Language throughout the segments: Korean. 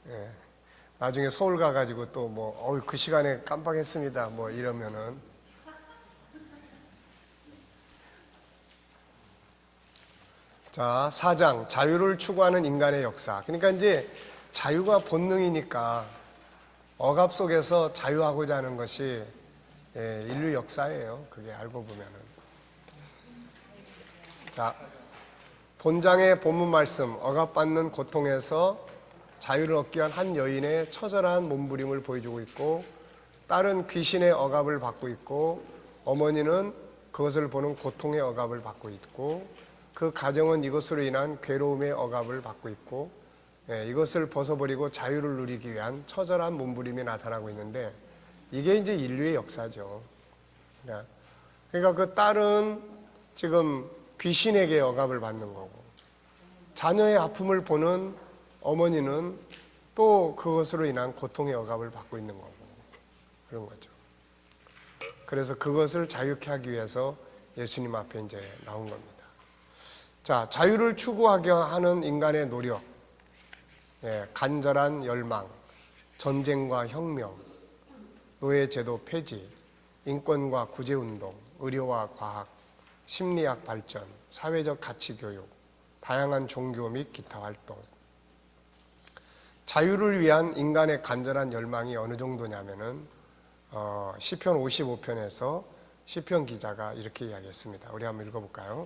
예. 나중에 서울 가가지고 또 뭐, 그 시간에 깜빡했습니다. 뭐 이러면은. 자, 4장. 자유를 추구하는 인간의 역사. 그러니까 이제 자유가 본능이니까 억압 속에서 자유하고자 하는 것이 인류 역사예요. 그게 알고 보면은. 자, 본장의 본문 말씀, 억압받는 고통에서 자유를 얻기 위한 한 여인의 처절한 몸부림을 보여주고 있고, 딸은 귀신의 억압을 받고 있고, 어머니는 그것을 보는 고통의 억압을 받고 있고, 그 가정은 이것으로 인한 괴로움의 억압을 받고 있고, 이것을 벗어버리고 자유를 누리기 위한 처절한 몸부림이 나타나고 있는데, 이게 이제 인류의 역사죠. 그러니까 그 딸은 지금 귀신에게 억압을 받는 거고, 자녀의 아픔을 보는 어머니는 또 그것으로 인한 고통의 억압을 받고 있는 거고, 그런 거죠. 그래서 그것을 자유케 하기 위해서 예수님 앞에 이제 나온 겁니다. 자, 자유를 추구하게 하는 인간의 노력, 간절한 열망, 전쟁과 혁명, 노예제도 폐지, 인권과 구제운동, 의료와 과학, 심리학 발전, 사회적 가치교육, 다양한 종교 및 기타 활동. 자유를 위한 인간의 간절한 열망이 어느 정도냐면은 시편 55편에서 시편 기자가 이렇게 이야기했습니다. 우리 한번 읽어볼까요?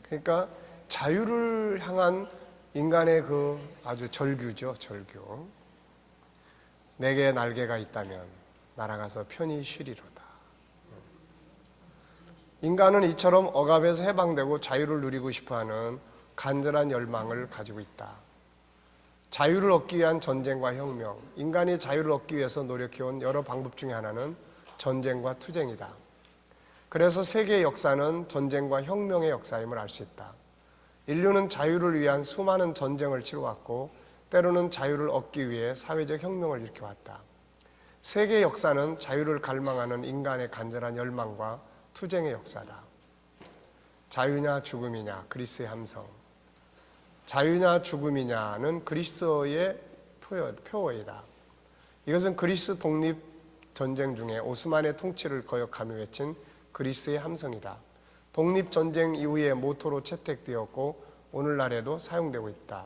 그러니까 자유를 향한 인간의 그 아주 절규죠, 절규. 내게 날개가 있다면 날아가서 편히 쉬리로다. 인간은 이처럼 억압에서 해방되고 자유를 누리고 싶어하는 간절한 열망을 가지고 있다. 자유를 얻기 위한 전쟁과 혁명, 인간이 자유를 얻기 위해서 노력해온 여러 방법 중에 하나는 전쟁과 투쟁이다. 그래서 세계의 역사는 전쟁과 혁명의 역사임을 알 수 있다. 인류는 자유를 위한 수많은 전쟁을 치러왔고, 때로는 자유를 얻기 위해 사회적 혁명을 일으켜왔다. 세계의 역사는 자유를 갈망하는 인간의 간절한 열망과 투쟁의 역사다. 자유냐 죽음이냐, 그리스의 함성. 자유냐 죽음이냐는 그리스어의 표어이다. 이것은 그리스 독립 전쟁 중에 오스만의 통치를 거역하며 외친 그리스의 함성이다. 독립전쟁 이후의 모토로 채택되었고 오늘날에도 사용되고 있다.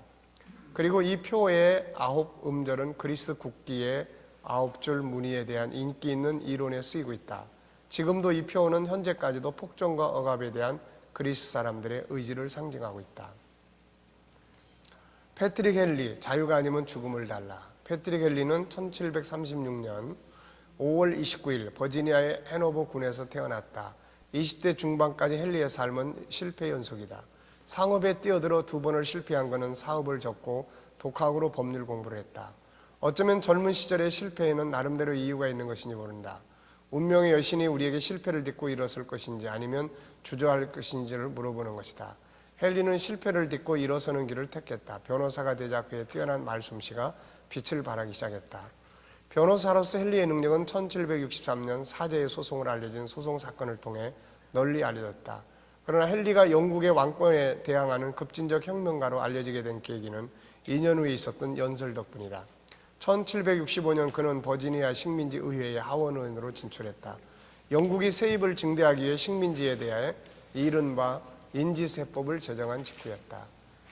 그리고 이 표의 9음절은 그리스 국기의 9줄 무늬에 대한 인기 있는 이론에 쓰이고 있다. 지금도 이 표어는 현재까지도 폭정과 억압에 대한 그리스 사람들의 의지를 상징하고 있다. 패트릭 헨리, 자유가 아니면 죽음을 달라. 패트릭 헨리는 1736년 5월 29일 버지니아의 해노버 군에서 태어났다. 20대 중반까지 헨리의 삶은 실패 연속이다. 상업에 뛰어들어 2번을 실패한 그는 사업을 접고 독학으로 법률 공부를 했다. 어쩌면 젊은 시절의 실패에는 나름대로 이유가 있는 것인지 모른다. 운명의 여신이 우리에게 실패를 딛고 일어설 것인지 아니면 주저할 것인지를 물어보는 것이다. 헨리는 실패를 딛고 일어서는 길을 택했다. 변호사가 되자 그의 뛰어난 말솜씨가 빛을 발하기 시작했다. 변호사로서 헨리의 능력은 1763년 사제의 소송을 알려진 소송 사건을 통해 널리 알려졌다. 그러나 헨리가 영국의 왕권에 대항하는 급진적 혁명가로 알려지게 된 계기는 2년 후에 있었던 연설 덕분이다. 1765년 그는 버지니아 식민지 의회의 하원의원으로 진출했다. 영국이 세입을 증대하기 위해 식민지에 대해 이른바 인지세법을 제정한 직후였다.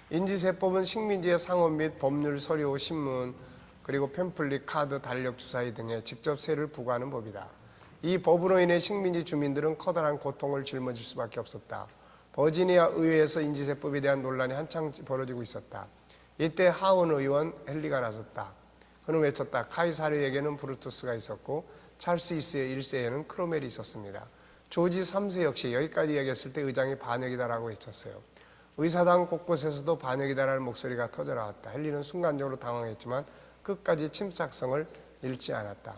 인지세법은 식민지의 상업 및 법률 서류, 신문, 그리고 팸플릿, 카드, 달력, 주사위 등에 직접 세를 부과하는 법이다. 이 법으로 인해 식민지 주민들은 커다란 고통을 짊어질 수밖에 없었다. 버지니아 의회에서 인지세법에 대한 논란이 한창 벌어지고 있었다. 이때 하원 의원 헨리가 나섰다. 그는 외쳤다. 카이사르에게는 브루투스가 있었고 찰스 1세에는 크로멜이 있었습니다. 조지 3세 역시 여기까지 이야기했을 때 의장이 반역이다라고 외쳤어요. 의사당 곳곳에서도 반역이다라는 목소리가 터져나왔다. 헨리는 순간적으로 당황했지만 끝까지 침착성을 잃지 않았다.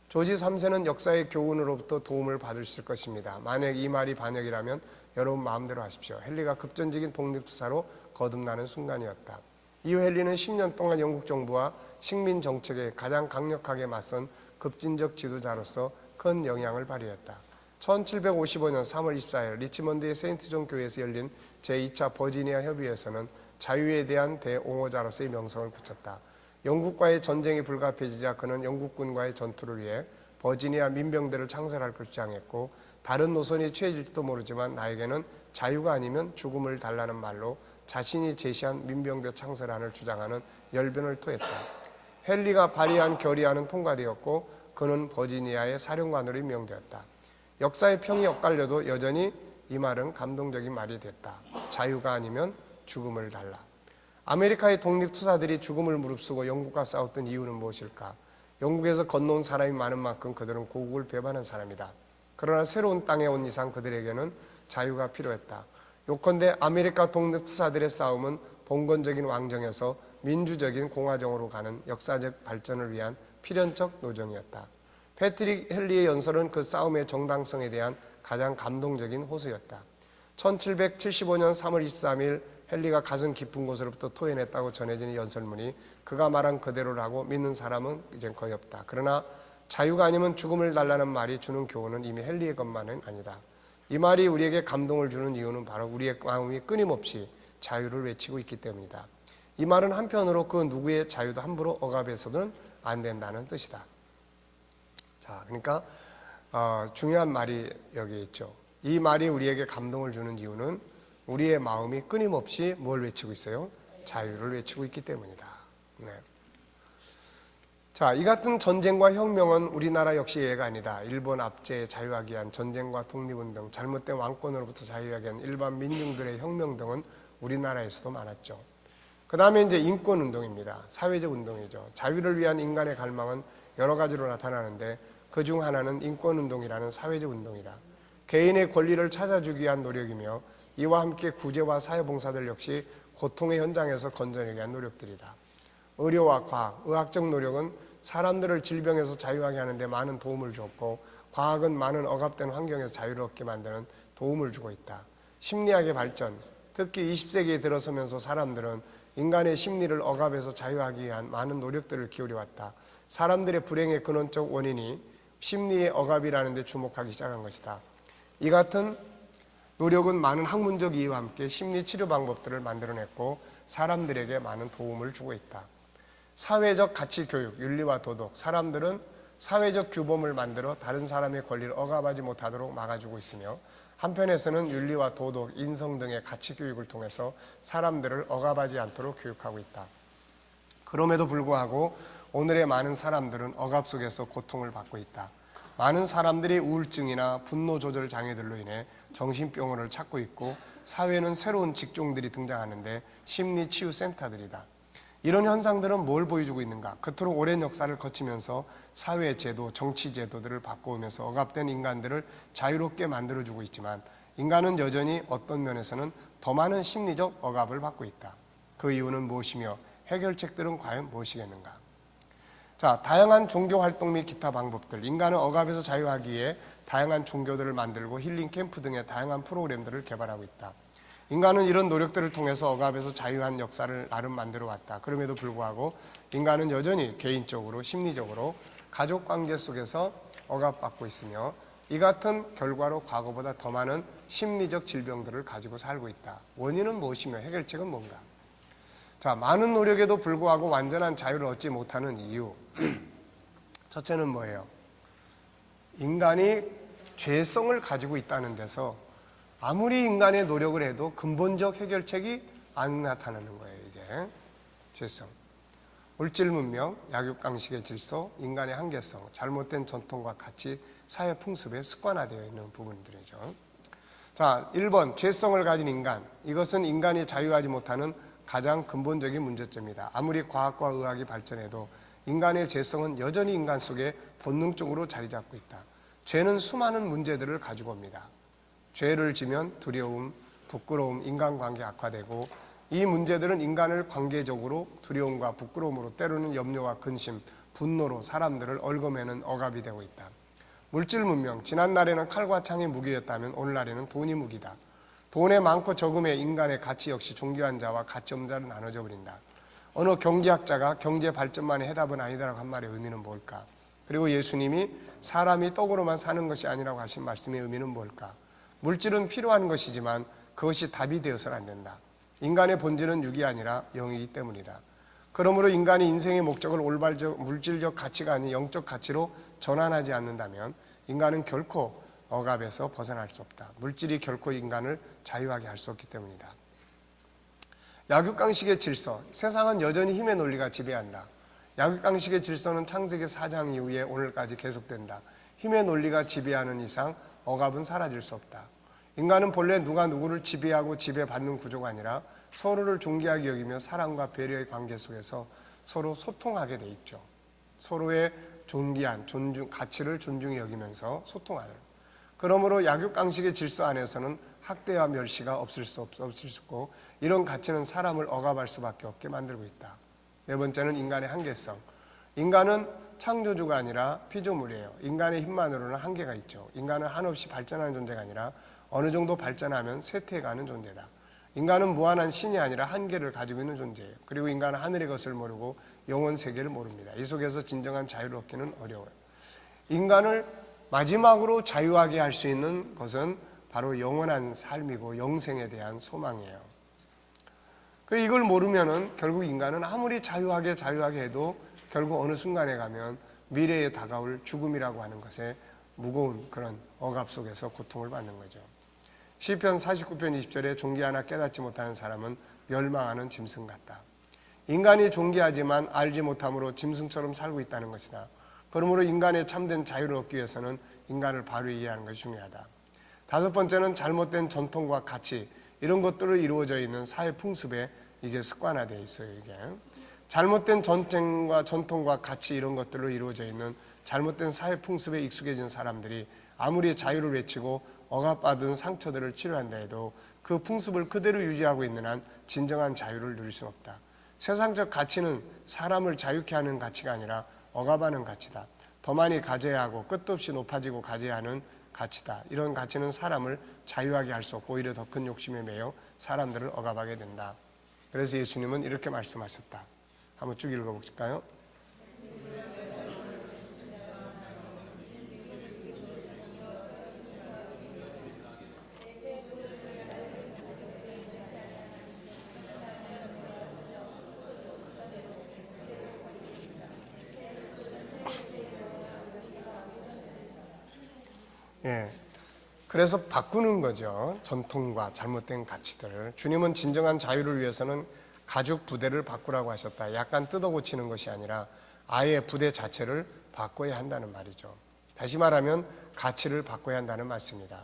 조지 3세는 역사의 교훈으로부터 도움을 받을 수 있을 것입니다. 만약 이 말이 반역이라면 여러분 마음대로 하십시오. 헨리가 급전적인 독립투사로 거듭나는 순간이었다. 이후 헨리는 10년 동안 영국 정부와 식민 정책에 가장 강력하게 맞선 급진적 지도자로서 큰 영향을 발휘했다. 1755년 3월 24일 리치먼드의 세인트 존 교회에서 열린 제2차 버지니아 협의회에서는 자유에 대한 대옹호자로서의 명성을 붙였다. 영국과의 전쟁이 불가피해지자 그는 영국군과의 전투를 위해 버지니아 민병대를 창설할 걸 주장했고, 다른 노선이 취해질지도 모르지만 나에게는 자유가 아니면 죽음을 달라는 말로 자신이 제시한 민병대 창설안을 주장하는 열변을 토했다. 헨리가 발의한 결의안은 통과되었고 그는 버지니아의 사령관으로 임명되었다. 역사의 평이 엇갈려도 여전히 이 말은 감동적인 말이 됐다. 자유가 아니면 죽음을 달라. 아메리카의 독립투사들이 죽음을 무릅쓰고 영국과 싸웠던 이유는 무엇일까? 영국에서 건너온 사람이 많은 만큼 그들은 고국을 배반한 사람이다. 그러나 새로운 땅에 온 이상 그들에게는 자유가 필요했다. 요컨대 아메리카 독립투사들의 싸움은 봉건적인 왕정에서 민주적인 공화정으로 가는 역사적 발전을 위한 필연적 노정이었다. 패트릭 헨리의 연설은 그 싸움의 정당성에 대한 가장 감동적인 호소였다. 1775년 3월 23일 헨리가 가슴 깊은 곳으로부터 토해냈다고 전해지는 연설문이 그가 말한 그대로라고 믿는 사람은 이제 거의 없다. 그러나 자유가 아니면 죽음을 달라는 말이 주는 교훈은 이미 헨리의 것만은 아니다. 이 말이 우리에게 감동을 주는 이유는 바로 우리의 마음이 끊임없이 자유를 외치고 있기 때문이다. 이 말은 한편으로 그 누구의 자유도 함부로 억압해서는 안 된다는 뜻이다. 자, 그러니까 중요한 말이 여기 있죠. 이 말이 우리에게 감동을 주는 이유는 우리의 마음이 끊임없이 뭘 외치고 있어요? 자유를 외치고 있기 때문이다. 네. 자, 이 같은 전쟁과 혁명은 우리나라 역시 예가 아니다. 일본 압제에 자유하기 위한 전쟁과 독립운동, 잘못된 왕권으로부터 자유하기 위한 일반 민중들의 혁명 등은 우리나라에서도 많았죠. 그 다음에 이제 인권운동입니다. 사회적 운동이죠. 자유를 위한 인간의 갈망은 여러 가지로 나타나는데 그 중 하나는 인권운동이라는 사회적 운동이다. 개인의 권리를 찾아주기 위한 노력이며 이와 함께 구제와 사회봉사들 역시 고통의 현장에서 건져내기 위한 노력들이다. 의료와 과학, 의학적 노력은 사람들을 질병에서 자유하게 하는데 많은 도움을 줬고, 과학은 많은 억압된 환경에서 자유를 얻게 만드는 도움을 주고 있다. 심리학의 발전, 특히 20세기에 들어서면서 사람들은 인간의 심리를 억압해서 자유하기 위한 많은 노력들을 기울여왔다. 사람들의 불행의 근원적 원인이 심리의 억압이라는 데 주목하기 시작한 것이다. 이 같은 노력은 많은 학문적 이해와 함께 심리 치료 방법들을 만들어냈고 사람들에게 많은 도움을 주고 있다. 사회적 가치 교육, 윤리와 도덕, 사람들은 사회적 규범을 만들어 다른 사람의 권리를 억압하지 못하도록 막아주고 있으며, 한편에서는 윤리와 도덕, 인성 등의 가치 교육을 통해서 사람들을 억압하지 않도록 교육하고 있다. 그럼에도 불구하고 오늘의 많은 사람들은 억압 속에서 고통을 받고 있다. 많은 사람들이 우울증이나 분노 조절 장애들로 인해 정신병원을 찾고 있고, 사회는 새로운 직종들이 등장하는데 심리치유센터들이다. 이런 현상들은 뭘 보여주고 있는가? 그토록 오랜 역사를 거치면서 사회 제도, 정치 제도들을 바꿔오면서 억압된 인간들을 자유롭게 만들어주고 있지만, 인간은 여전히 어떤 면에서는 더 많은 심리적 억압을 받고 있다. 그 이유는 무엇이며 해결책들은 과연 무엇이겠는가? 자, 다양한 종교 활동 및 기타 방법들, 인간을 억압에서 자유하기 위해 다양한 종교들을 만들고 힐링 캠프 등의 다양한 프로그램들을 개발하고 있다. 인간은 이런 노력들을 통해서 억압에서 자유한 역사를 나름 만들어 왔다. 그럼에도 불구하고 인간은 여전히 개인적으로, 심리적으로 가족 관계 속에서 억압받고 있으며, 이 같은 결과로 과거보다 더 많은 심리적 질병들을 가지고 살고 있다. 원인은 무엇이며 해결책은 뭔가? 자, 많은 노력에도 불구하고 완전한 자유를 얻지 못하는 이유. 첫째는 뭐예요? 인간이 죄성을 가지고 있다는 데서 아무리 인간의 노력을 해도 근본적 해결책이 안 나타나는 거예요. 이게 죄성, 물질 문명, 약육강식의 질서, 인간의 한계성, 잘못된 전통과 가치, 사회 풍습에 습관화되어 있는 부분들이죠. 자, 1번 죄성을 가진 인간. 이것은 인간이 자유하지 못하는 가장 근본적인 문제점이다. 아무리 과학과 의학이 발전해도 인간의 죄성은 여전히 인간 속에 본능적으로 자리 잡고 있다. 죄는 수많은 문제들을 가지고 옵니다. 죄를 지면 두려움, 부끄러움, 인간관계 악화되고 이 문제들은 인간을 관계적으로 두려움과 부끄러움으로 때로는 염려와 근심, 분노로 사람들을 얽어매는 억압이 되고 있다. 물질 문명, 지난날에는 칼과 창이 무기였다면 오늘날에는 돈이 무기다. 돈의 많고 적음의 인간의 가치 역시 존귀한 자와 가치 없는 자로 나눠져 버린다. 어느 경제학자가 경제 발전만의 해답은 아니다라고 한 말의 의미는 뭘까? 그리고 예수님이 사람이 떡으로만 사는 것이 아니라고 하신 말씀의 의미는 뭘까? 물질은 필요한 것이지만 그것이 답이 되어서는 안 된다. 인간의 본질은 육이 아니라 영이기 때문이다. 그러므로 인간이 인생의 목적을 올바르적 물질적 가치가 아닌 영적 가치로 전환하지 않는다면 인간은 결코 억압에서 벗어날 수 없다. 물질이 결코 인간을 자유하게 할 수 없기 때문이다. 약육강식의 질서, 세상은 여전히 힘의 논리가 지배한다. 약육강식의 질서는 창세기 4장 이후에 오늘까지 계속된다. 힘의 논리가 지배하는 이상 억압은 사라질 수 없다. 인간은 본래 누가 누구를 지배하고 지배받는 구조가 아니라 서로를 존귀하게 여기며 사랑과 배려의 관계 속에서 서로 소통하게 돼 있죠. 서로의 존귀한 가치를 존중히 여기면서 소통하는. 그러므로 약육강식의 질서 안에서는 학대와 멸시가 없을 수 없고 이런 가치는 사람을 억압할 수밖에 없게 만들고 있다. 네 번째는 인간의 한계성. 인간은 창조주가 아니라 피조물이에요. 인간의 힘만으로는 한계가 있죠. 인간은 한없이 발전하는 존재가 아니라 어느 정도 발전하면 쇠퇴해가는 존재다. 인간은 무한한 신이 아니라 한계를 가지고 있는 존재예요. 그리고 인간은 하늘의 것을 모르고 영원 세계를 모릅니다. 이 속에서 진정한 자유를 얻기는 어려워요. 인간을 마지막으로 자유하게 할 수 있는 것은 바로 영원한 삶이고 영생에 대한 소망이에요. 이걸 모르면은 결국 인간은 아무리 자유하게 해도 결국 어느 순간에 가면 미래에 다가올 죽음이라고 하는 것에 무거운 그런 억압 속에서 고통을 받는 거죠. 시편 49편 20절에 존귀하나 깨닫지 못하는 사람은 멸망하는 짐승 같다. 인간이 존귀하지만 알지 못함으로 짐승처럼 살고 있다는 것이다. 그러므로 인간의 참된 자유를 얻기 위해서는 인간을 바로 이해하는 것이 중요하다. 다섯 번째는 잘못된 전통과 가치, 이런 것들로 이루어져 있는 사회 풍습에 이게 습관화되어 있어요. 이게 잘못된 전통과 가치 이런 것들로 이루어져 있는 잘못된 사회 풍습에 익숙해진 사람들이 아무리 자유를 외치고 억압받은 상처들을 치료한다 해도 그 풍습을 그대로 유지하고 있는 한 진정한 자유를 누릴 수 없다. 세상적 가치는 사람을 자유케 하는 가치가 아니라 억압하는 가치다. 더 많이 가져야 하고 끝도 없이 높아지고 가져야 하는 가치다. 이런 가치는 사람을 자유하게 할 수 없고 오히려 더 큰 욕심에 매여 사람들을 억압하게 된다. 그래서 예수님은 이렇게 말씀하셨다. 한번 쭉 읽어볼까요? 그래서 바꾸는 거죠. 전통과 잘못된 가치들. 주님은 진정한 자유를 위해서는 가죽 부대를 바꾸라고 하셨다. 약간 뜯어고치는 것이 아니라 아예 부대 자체를 바꿔야 한다는 말이죠. 다시 말하면 가치를 바꿔야 한다는 말씀입니다.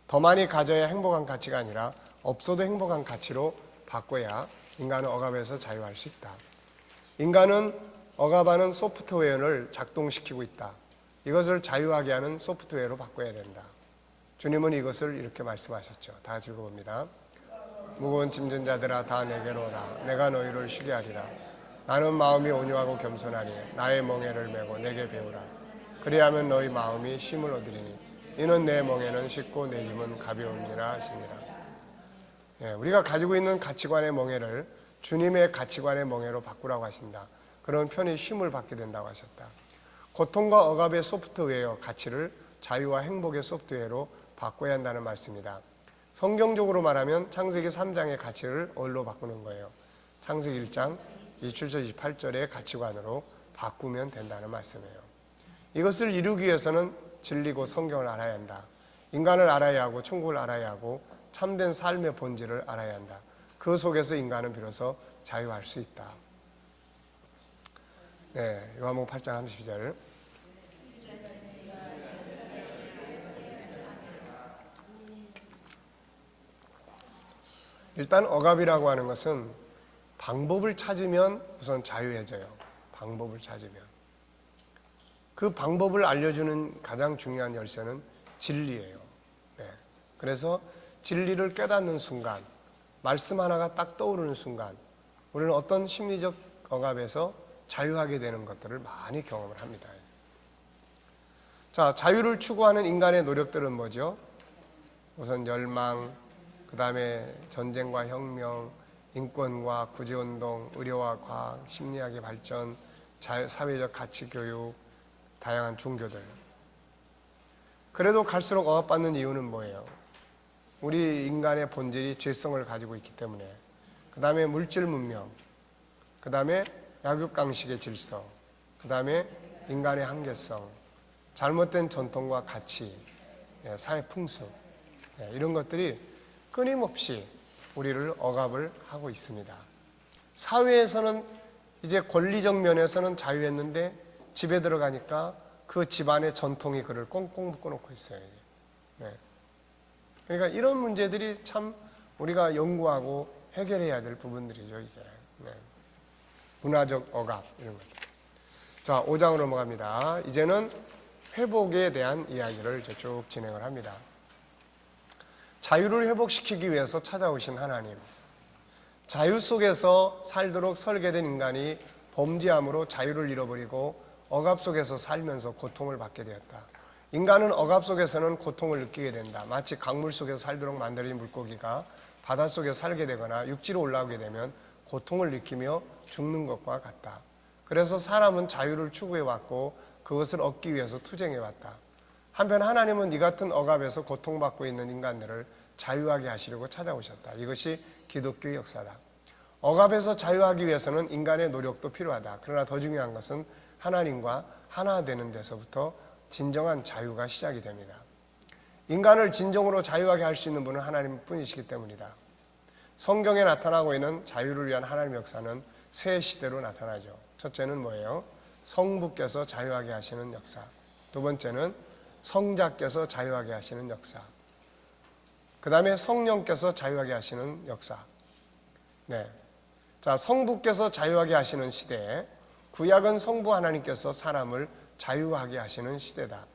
더 많이 가져야 행복한 가치가 아니라 없어도 행복한 가치로 바꿔야 인간은 억압에서 자유할 수 있다. 인간은 억압하는 소프트웨어를 작동시키고 있다. 이것을 자유하게 하는 소프트웨어로 바꿔야 된다. 주님은 이것을 이렇게 말씀하셨죠. 다 같이 읽어봅니다. 무거운 짐진 자들아 다 내게로 오라. 내가 너희를 쉬게 하리라. 나는 마음이 온유하고 겸손하니 나의 멍에를 메고 내게 배우라. 그리하면 너희 마음이 쉼을 얻으리니 이는 내 멍에는 쉽고 내 짐은 가벼우니라 하시니라. 우리가 가지고 있는 가치관의 멍에를 주님의 가치관의 멍에로 바꾸라고 하신다. 그런 편히 쉼을 받게 된다고 하셨다. 고통과 억압의 소프트웨어 가치를 자유와 행복의 소프트웨어로 바꿔야 한다는 말씀입니다. 성경적으로 말하면 창세기 3장의 가치를 뭘로 바꾸는 거예요? 창세기 1장 27절 28절의 가치관으로 바꾸면 된다는 말씀이에요. 이것을 이루기 위해서는 진리고 성경을 알아야 한다. 인간을 알아야 하고 천국을 알아야 하고 참된 삶의 본질을 알아야 한다. 그 속에서 인간은 비로소 자유할 수 있다. 요한복음 8장 32절. 일단 억압이라고 하는 것은 방법을 찾으면 우선 자유해져요. 방법을 찾으면. 그 방법을 알려주는 가장 중요한 열쇠는 진리예요. 그래서 진리를 깨닫는 순간, 말씀 하나가 딱 떠오르는 순간 우리는 어떤 심리적 억압에서 자유하게 되는 것들을 많이 경험을 합니다. 자, 자유를 추구하는 인간의 노력들은 뭐죠? 우선 열망, 그 다음에 전쟁과 혁명, 인권과 구제운동, 의료와 과학, 심리학의 발전, 사회적 가치교육, 다양한 종교들. 그래도 갈수록 억압받는 이유는 뭐예요? 우리 인간의 본질이 죄성을 가지고 있기 때문에. 그 다음에 물질 문명, 그 다음에 약육강식의 질서, 그 다음에 인간의 한계성, 잘못된 전통과 가치, 사회 풍습, 이런 것들이 끊임없이 우리를 억압을 하고 있습니다. 사회에서는 이제 권리적 면에서는 자유했는데 집에 들어가니까 그 집안의 전통이 그를 꽁꽁 묶어놓고 있어요. 그러니까 이런 문제들이 참 우리가 연구하고 해결해야 될 부분들이죠. 이게 문화적 억압 이런 것들. 자, 5장으로 넘어갑니다. 이제는 회복에 대한 이야기를 쭉 진행을 합니다. 자유를 회복시키기 위해서 찾아오신 하나님, 자유 속에서 살도록 설계된 인간이 범죄함으로 자유를 잃어버리고 억압 속에서 살면서 고통을 받게 되었다. 인간은 억압 속에서는 고통을 느끼게 된다. 마치 강물 속에서 살도록 만들어진 물고기가 바닷속에 살게 되거나 육지로 올라오게 되면 고통을 느끼며 죽는 것과 같다. 그래서 사람은 자유를 추구해왔고 그것을 얻기 위해서 투쟁해왔다. 한편 하나님은 이 같은 억압에서 고통받고 있는 인간들을 자유하게 하시려고 찾아오셨다. 이것이 기독교의 역사다. 억압에서 자유하기 위해서는 인간의 노력도 필요하다. 그러나 더 중요한 것은 하나님과 하나 되는 데서부터 진정한 자유가 시작이 됩니다. 인간을 진정으로 자유하게 할 수 있는 분은 하나님 뿐이시기 때문이다. 성경에 나타나고 있는 자유를 위한 하나님의 역사는 세 시대로 나타나죠. 첫째는 뭐예요? 성부께서 자유하게 하시는 역사. 두 번째는 성자께서 자유하게 하시는 역사. 그 다음에 성령께서 자유하게 하시는 역사. 자, 성부께서 자유하게 하시는 시대. 구약은 성부 하나님께서 사람을 자유하게 하시는 시대다.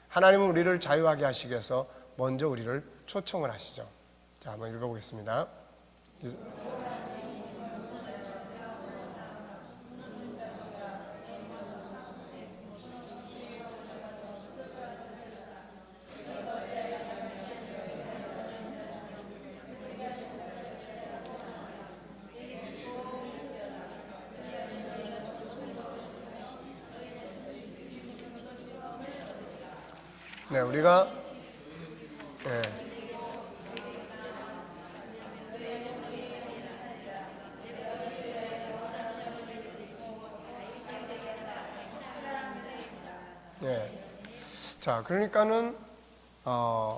하나님은 우리를 자유하게 하시기 위해서 먼저 우리를 초청을 하시죠. 자, 한번 읽어보겠습니다. 우리가 자, 그러니까는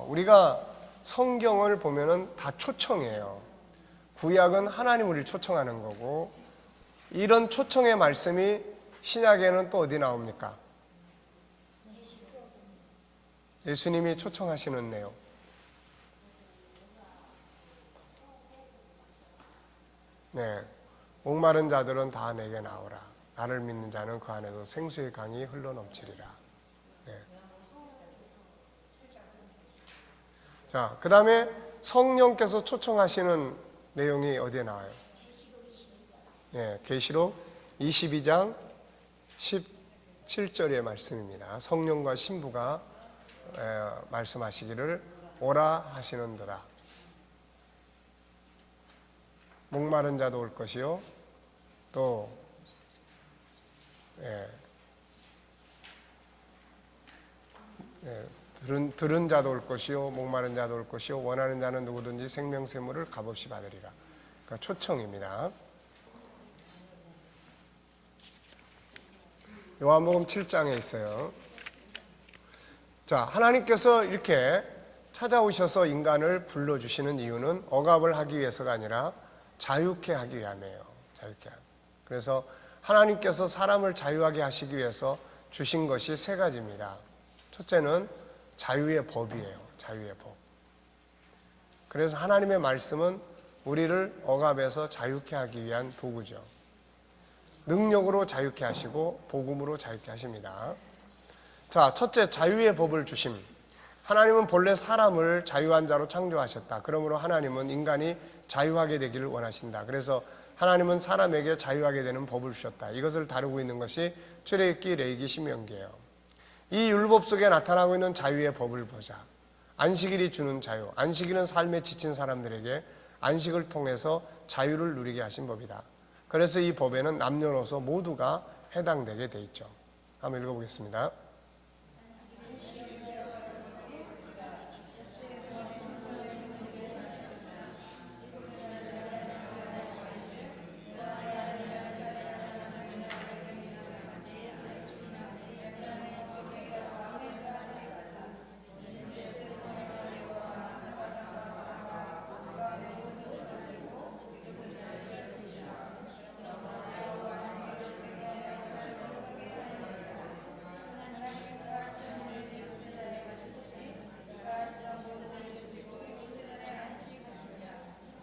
우리가 성경을 보면은 다 초청이에요. 구약은 하나님 우리를 초청하는 거고, 이런 초청의 말씀이 신약에는 또 어디 나옵니까? 예수님이 초청하시는 내용. 목마른 자들은 다 내게 나오라. 나를 믿는 자는 그 안에도 생수의 강이 흘러넘치리라. 자, 그 다음에 성령께서 초청하시는 내용이 어디에 나와요? 계시록 22장 17절의 말씀입니다. 성령과 신부가 말씀하시기를 오라 하시는도다. 목마른 자도 올 것이요, 또 들은 자도 올 것이요, 목마른 자도 올 것이요, 원하는 자는 누구든지 생명샘물을 값없이 받으리라. 그러니까 초청입니다. 요한복음 7장에 있어요. 자, 하나님께서 이렇게 찾아오셔서 인간을 불러주시는 이유는 억압을 하기 위해서가 아니라 자유케 하기 위함이에요. 자유케. 그래서 하나님께서 사람을 자유하게 하시기 위해서 주신 것이 세 가지입니다. 첫째는 자유의 법이에요. 자유의 법. 그래서 하나님의 말씀은 우리를 억압에서 자유케 하기 위한 도구죠. 능력으로 자유케 하시고 복음으로 자유케 하십니다. 자, 첫째, 자유의 법을 주심. 하나님은 본래 사람을 자유한 자로 창조하셨다. 그러므로 하나님은 인간이 자유하게 되기를 원하신다. 그래서 하나님은 사람에게 자유하게 되는 법을 주셨다. 이것을 다루고 있는 것이 출애굽기, 레위기, 신명기예요. 이 율법 속에 나타나고 있는 자유의 법을 보자. 안식일이 주는 자유. 안식일은 삶에 지친 사람들에게 안식을 통해서 자유를 누리게 하신 법이다. 그래서 이 법에는 남녀노소 모두가 해당되게 돼 있죠. 한번 읽어보겠습니다.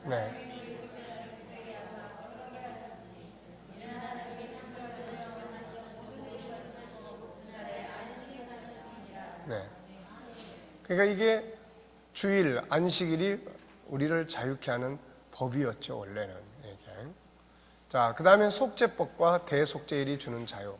네. 네. 그러니까 이게 주일, 안식일이 우리를 자유케 하는 법이었죠, 원래는. 이게. 자, 그 다음에 속죄법과 대속죄일이 주는 자유.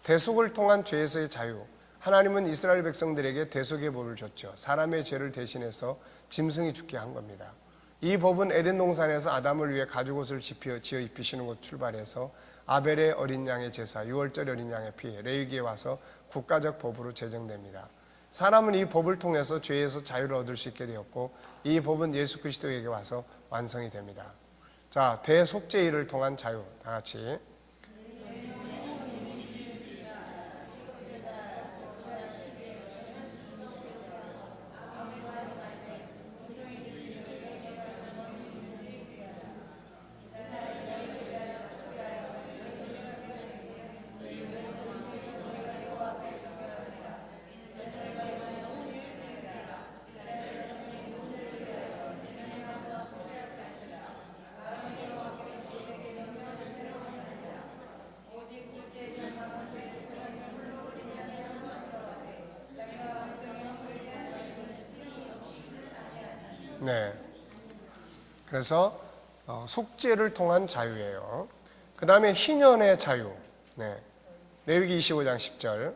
대속을 통한 죄에서의 자유. 하나님은 이스라엘 백성들에게 대속의 법을 줬죠. 사람의 죄를 대신해서 짐승이 죽게 한 겁니다. 이 법은 에덴 동산에서 아담을 위해 가죽옷을 지어 입히시는 곳 출발해서 아벨의 어린 양의 제사, 유월절 어린 양의 피, 레위기에 와서 국가적 법으로 제정됩니다. 사람은 이 법을 통해서 죄에서 자유를 얻을 수 있게 되었고 이 법은 예수 그리스도에게 와서 완성이 됩니다. 자, 대속죄일을 통한 자유, 다 같이. 네. 그래서 속죄를 통한 자유예요. 그 다음에 희년의 자유. 네. 레위기 25장 10절.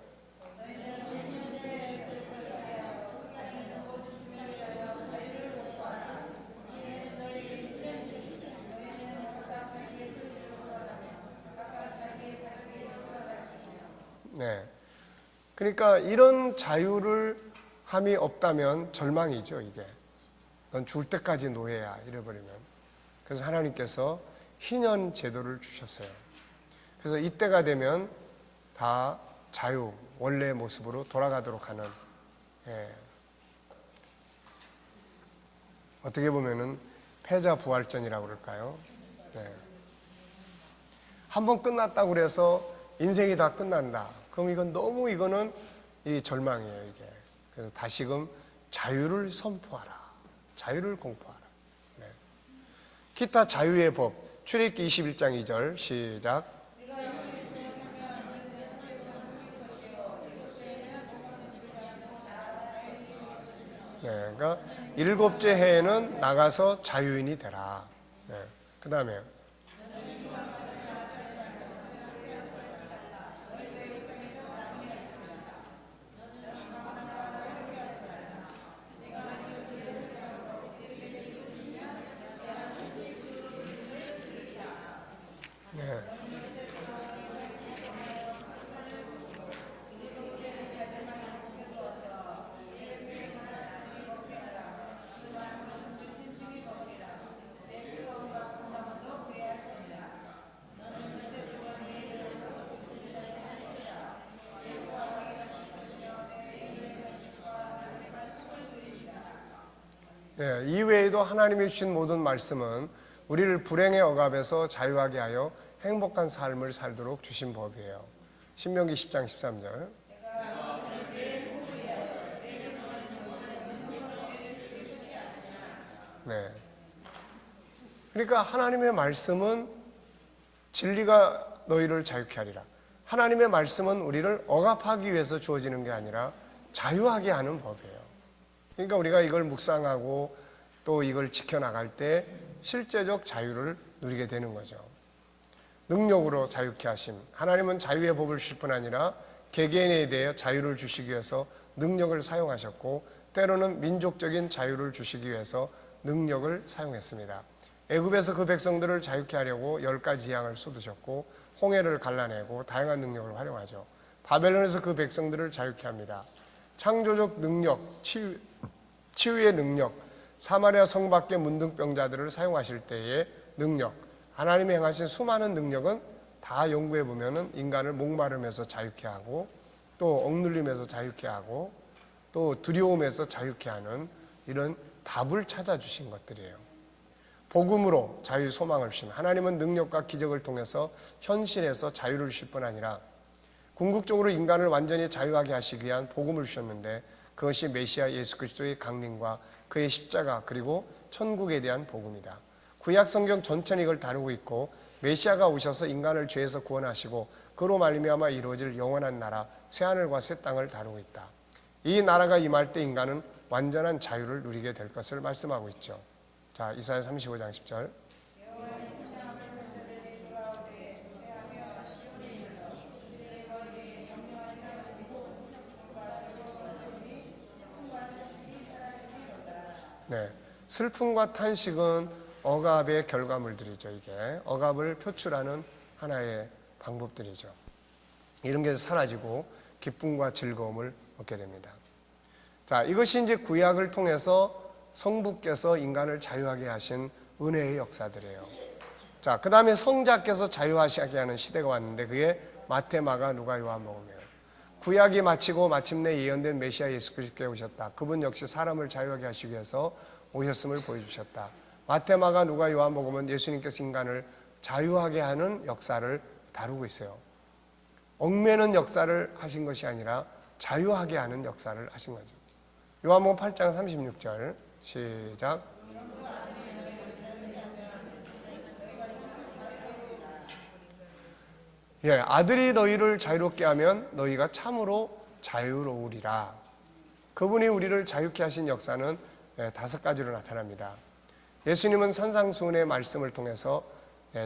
네. 그러니까 이런 자유를 함이 없다면 절망이죠, 이게. 넌 죽을 때까지 노예야, 이래버리면. 그래서 하나님께서 희년 제도를 주셨어요. 그래서 이때가 되면 다 자유, 원래의 모습으로 돌아가도록 하는, 예. 어떻게 보면은 패자부활전이라고 그럴까요? 네. 한번 끝났다고 그래서 인생이 다 끝난다. 그럼 이거는 이 절망이에요, 이게. 그래서 다시금 자유를 선포하라. 자유를 공포하라. 네. 기타 자유의 법. 출애굽기 21장 2절 시작. 네, 그러니까 일곱째 해에는 나가서 자유인이 되라. 네. 그 다음에 네. 예, 이외에도 하나님이 주신 모든 말씀은 우리를 불행의 억압에서 자유하게 하여 행복한 삶을 살도록 주신 법이에요. 신명기 10장 13절. 네. 그러니까 하나님의 말씀은 진리가 너희를 자유케 하리라. 하나님의 말씀은 우리를 억압하기 위해서 주어지는 게 아니라 자유하게 하는 법이에요. 그러니까 우리가 이걸 묵상하고 또 이걸 지켜나갈 때 실제적 자유를 누리게 되는 거죠. 능력으로 자유케 하심. 하나님은 자유의 법을 주실 뿐 아니라 개개인에 대해 자유를 주시기 위해서 능력을 사용하셨고, 때로는 민족적인 자유를 주시기 위해서 능력을 사용했습니다. 애굽에서 그 백성들을 자유케 하려고 10가지 재앙을 쏟으셨고, 홍해를 갈라내고 다양한 능력을 활용하죠. 바벨론에서 그 백성들을 자유케 합니다. 창조적 능력, 치유의 능력, 사마리아 성 밖의 문둥병자들을 사용하실 때의 능력, 하나님이 행하신 수많은 능력은 다 연구해 보면은 인간을 목마름에서 자유케 하고, 또 억눌림에서 자유케 하고, 또 두려움에서 자유케 하는 이런 답을 찾아주신 것들이에요. 복음으로 자유 소망을 주신, 하나님은 능력과 기적을 통해서 현실에서 자유를 주실 뿐 아니라 궁극적으로 인간을 완전히 자유하게 하시기 위한 복음을 주셨는데, 그것이 메시아 예수 그리스도의 강림과 그의 십자가, 그리고 천국에 대한 복음이다. 구약 성경 전체는 이걸 다루고 있고, 메시아가 오셔서 인간을 죄에서 구원하시고 그로 말미암아 이루어질 영원한 나라, 새하늘과 새 땅을 다루고 있다. 이 나라가 임할 때 인간은 완전한 자유를 누리게 될 것을 말씀하고 있죠. 자, 이사야 35장 10절. 네, 슬픔과 탄식은 억압의 결과물들이죠. 이게 억압을 표출하는 하나의 방법들이죠. 이런 게 사라지고 기쁨과 즐거움을 얻게 됩니다. 자, 이것이 이제 구약을 통해서 성부께서 인간을 자유하게 하신 은혜의 역사들이에요. 자, 그 다음에 성자께서 자유하게 하는 시대가 왔는데, 그게 마태, 마가, 누가, 요한복음이에요. 구약이 마치고 마침내 예언된 메시아 예수 그리스도께 오셨다. 그분 역시 사람을 자유하게 하시기 위해서 오셨음을 보여주셨다. 마태, 마가, 누가, 요한복음은 예수님께서 인간을 자유하게 하는 역사를 다루고 있어요. 얽매는 역사를 하신 것이 아니라 자유하게 하는 역사를 하신 거죠. 요한복음 8장 36절 시작. 예, 아들이 너희를 자유롭게 하면 너희가 참으로 자유로우리라. 그분이 우리를 자유케 하신 역사는 5가지로 나타납니다. 예수님은 산상수훈의 말씀을 통해서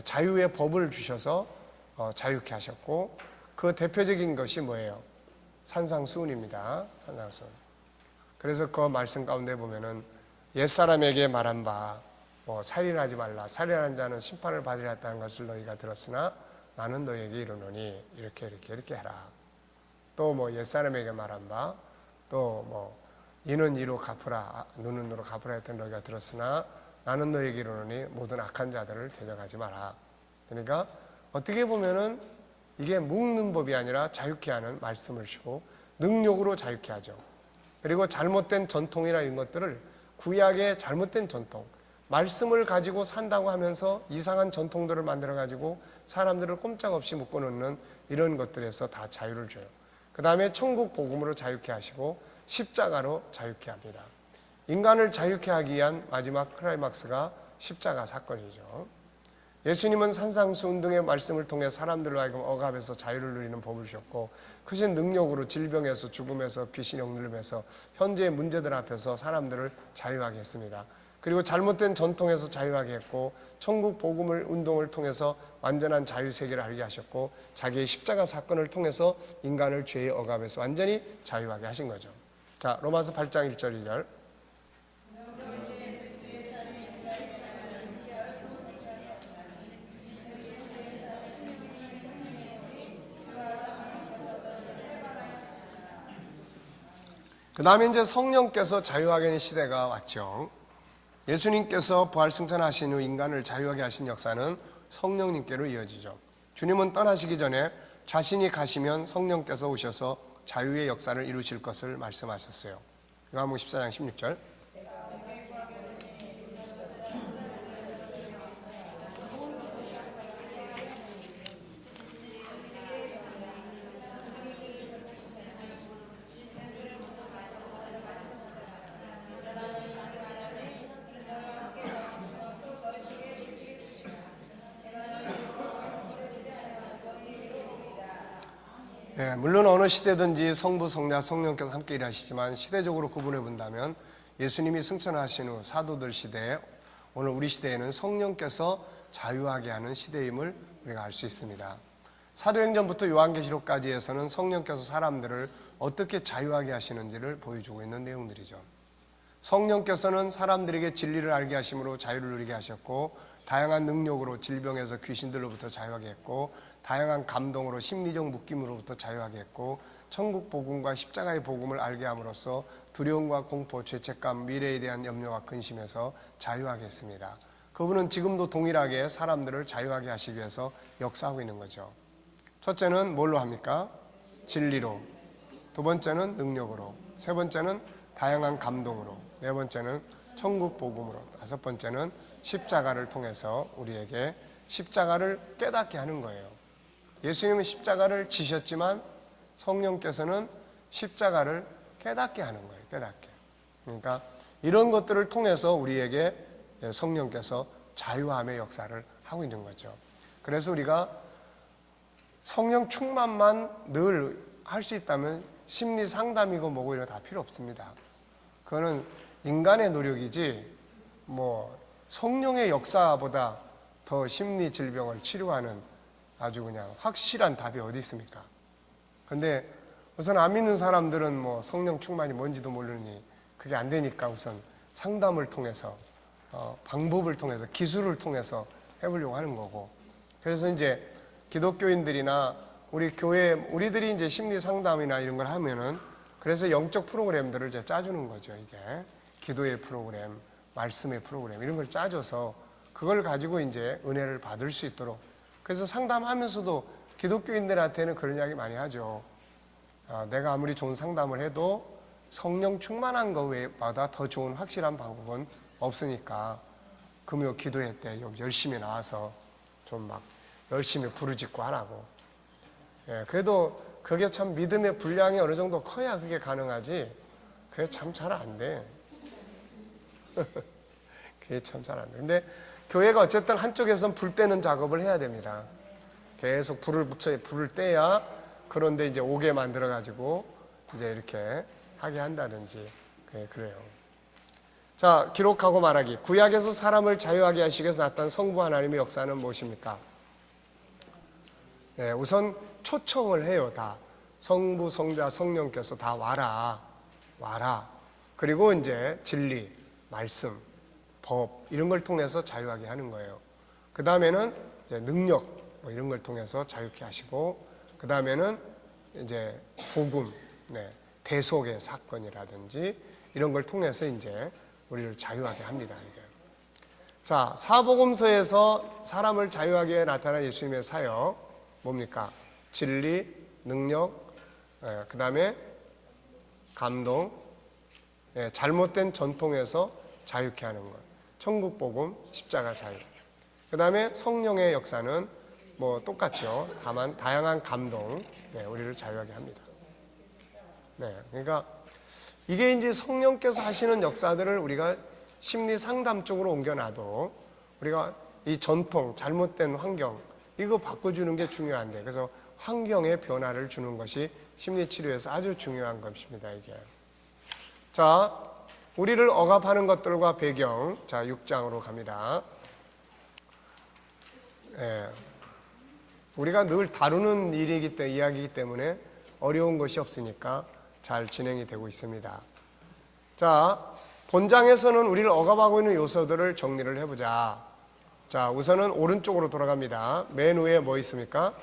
자유의 법을 주셔서 자유케 하셨고, 그 대표적인 것이 뭐예요? 산상수훈입니다. 산상수훈. 그래서 그 말씀 가운데 보면은 옛사람에게 말한 바, 살인하지 말라, 살인하는 자는 심판을 받으리라 했다는 것을 너희가 들었으나 나는 너희에게 이르노니 이렇게 해라. 또 옛사람에게 말한 바, 또 이는 이로 갚으라, 눈은 눈으로 갚으라 했던 너희가 들었으나 나는 너희에게 이르노니 모든 악한 자들을 대적하지 마라. 그러니까 어떻게 보면은 이게 묶는 법이 아니라 자유케 하는 말씀을 주고 능력으로 자유케 하죠. 그리고 잘못된 전통이나 이런 것들을, 구약의 잘못된 전통, 말씀을 가지고 산다고 하면서 이상한 전통들을 만들어 가지고 사람들을 꼼짝없이 묶어놓는 이런 것들에서 다 자유를 줘요. 그 다음에 천국 복음으로 자유케 하시고 십자가로 자유케 합니다. 인간을 자유케 하기 위한 마지막 클라이막스가 십자가 사건이죠. 예수님은 산상수훈 등의 말씀을 통해 사람들로 하여금 억압에서 자유를 누리는 법을 주셨고, 크신 능력으로 질병에서, 죽음에서, 귀신의 억눌림에서, 현재의 문제들 앞에서 사람들을 자유하게 했습니다. 그리고 잘못된 전통에서 자유하게 했고, 천국 복음을 운동을 통해서 완전한 자유 세계를 알게 하셨고, 자기의 십자가 사건을 통해서 인간을 죄의 억압에서 완전히 자유하게 하신 거죠. 자, 로마서 8장 1절 2절. 그 다음에 이제 성령께서 자유하게 하는 시대가 왔죠. 예수님께서 부활승천하신 후 인간을 자유하게 하신 역사는 성령님께로 이어지죠. 주님은 떠나시기 전에 자신이 가시면 성령께서 오셔서 자유의 역사를 이루실 것을 말씀하셨어요. 요한복음 14장 16절. 물론 어느 시대든지 성부, 성자, 성령께서 함께 일하시지만 시대적으로 구분해 본다면 예수님이 승천하신 후 사도들 시대에 오늘 우리 시대에는 성령께서 자유하게 하는 시대임을 우리가 알 수 있습니다. 사도행전부터 요한계시록까지에서는 성령께서 사람들을 어떻게 자유하게 하시는지를 보여주고 있는 내용들이죠. 성령께서는 사람들에게 진리를 알게 하심으로 자유를 누리게 하셨고, 다양한 능력으로 질병에서 귀신들로부터 자유하게 했고, 다양한 감동으로 심리적 묶임으로부터 자유하게 했고, 천국 복음과 십자가의 복음을 알게 함으로써 두려움과 공포, 죄책감, 미래에 대한 염려와 근심에서 자유하게 했습니다. 그분은 지금도 동일하게 사람들을 자유하게 하시기 위해서 역사하고 있는 거죠. 첫째는 뭘로 합니까? 진리로. 두 번째는 능력으로. 세 번째는 다양한 감동으로. 네 번째는 천국 복음으로. 다섯 번째는 십자가를 통해서 우리에게 십자가를 깨닫게 하는 거예요. 예수님은 십자가를 지셨지만 성령께서는 십자가를 깨닫게 하는 거예요. 깨닫게. 그러니까 이런 것들을 통해서 우리에게 성령께서 자유함의 역사를 하고 있는 거죠. 그래서 우리가 성령 충만만 늘 할 수 있다면 심리 상담이고 뭐고 이런 거 다 필요 없습니다. 그거는 인간의 노력이지 뭐 성령의 역사보다 더 심리 질병을 치료하는 아주 그냥 확실한 답이 어디 있습니까? 근데 우선 안 믿는 사람들은 뭐 성령 충만이 뭔지도 모르니 그게 안 되니까 우선 상담을 통해서 방법을 통해서 기술을 통해서 해보려고 하는 거고, 그래서 이제 기독교인들이나 우리 교회 우리들이 이제 심리 상담이나 이런 걸 하면은 그래서 영적 프로그램들을 이제 짜주는 거죠. 이게 기도의 프로그램, 말씀의 프로그램 이런 걸 짜줘서 그걸 가지고 이제 은혜를 받을 수 있도록. 그래서 상담하면서도 기독교인들한테는 그런 이야기 많이 하죠. 내가 아무리 좋은 상담을 해도 성령 충만한 것보다 더 좋은 확실한 방법은 없으니까 금요 기도회 때 열심히 나와서 좀 막 열심히 부르짖고 하라고. 예, 그래도 그게 참 믿음의 분량이 어느 정도 커야 그게 가능하지. 그게 참 잘 안 돼. 그게 참 잘 안 돼. 근데 교회가 어쨌든 한쪽에선 불 빼는 작업을 해야 됩니다. 계속 불을 떼야 그런데 이제 오게 만들어 가지고 이제 이렇게 하게 한다든지 그래요. 자, 기록하고 말하기. 구약에서 사람을 자유하게 하시기 위해서 나타난 성부 하나님의 역사는 무엇입니까? 예, 우선 초청을 해요. 다 성부, 성자, 성령께서 다 와라. 그리고 이제 진리, 말씀, 법 이런 걸 통해서 자유하게 하는 거예요. 그 다음에는 능력 뭐 이런 걸 통해서 자유케 하시고, 그 다음에는 이제 복음, 대속의 사건이라든지 이런 걸 통해서 이제 우리를 자유하게 합니다. 이게. 자, 사복음서에서 사람을 자유하게 나타난 예수님의 사역 뭡니까? 진리, 능력, 그 다음에 감동, 잘못된 전통에서 자유케 하는 것, 천국 복음, 십자가 자유. 그 다음에 성령의 역사는 뭐 똑같죠. 다만 다양한 감동, 우리를 자유하게 합니다. 그러니까 이게 이제 성령께서 하시는 역사들을 우리가 심리 상담 쪽으로 옮겨놔도 우리가 이 전통, 잘못된 환경 이거 바꿔주는 게 중요한데, 그래서 환경의 변화를 주는 것이 심리치료에서 아주 중요한 것입니다. 이게. 자, 우리를 억압하는 것들과 배경. 자, 6장으로 갑니다. 우리가 늘 다루는 이야기이기 때문에 어려운 것이 없으니까 잘 진행이 되고 있습니다. 자, 본장에서는 우리를 억압하고 있는 요소들을 정리를 해보자. 자, 우선은 오른쪽으로 돌아갑니다. 맨 위에 뭐 있습니까?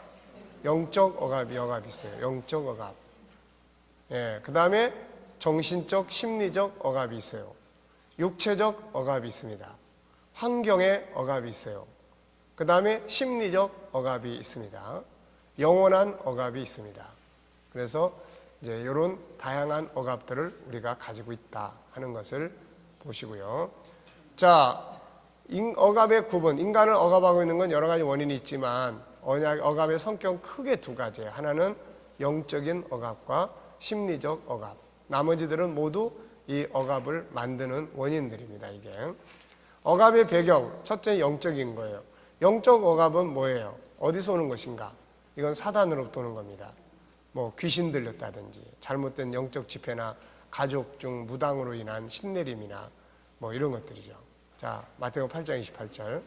영적 억압이 있어요. 영적 억압. 그 다음에 정신적, 심리적 억압이 있어요. 육체적 억압이 있습니다. 환경의 억압이 있어요. 그 다음에 심리적 억압이 있습니다. 영원한 억압이 있습니다. 그래서 이제 이런 다양한 억압들을 우리가 가지고 있다 하는 것을 보시고요. 자, 억압의 구분. 인간을 억압하고 있는 건 여러 가지 원인이 있지만 억압의 성격은 크게 두 가지예요. 하나는 영적인 억압과 심리적 억압. 나머지들은 모두 이 억압을 만드는 원인들입니다. 이게 억압의 배경, 첫째 영적인 거예요. 영적 억압은 뭐예요? 어디서 오는 것인가? 이건 사단으로부터 오는 겁니다. 뭐 귀신 들렸다든지 잘못된 영적 집회나 가족 중 무당으로 인한 신내림이나 뭐 이런 것들이죠. 자, 마태복음 8장 28절.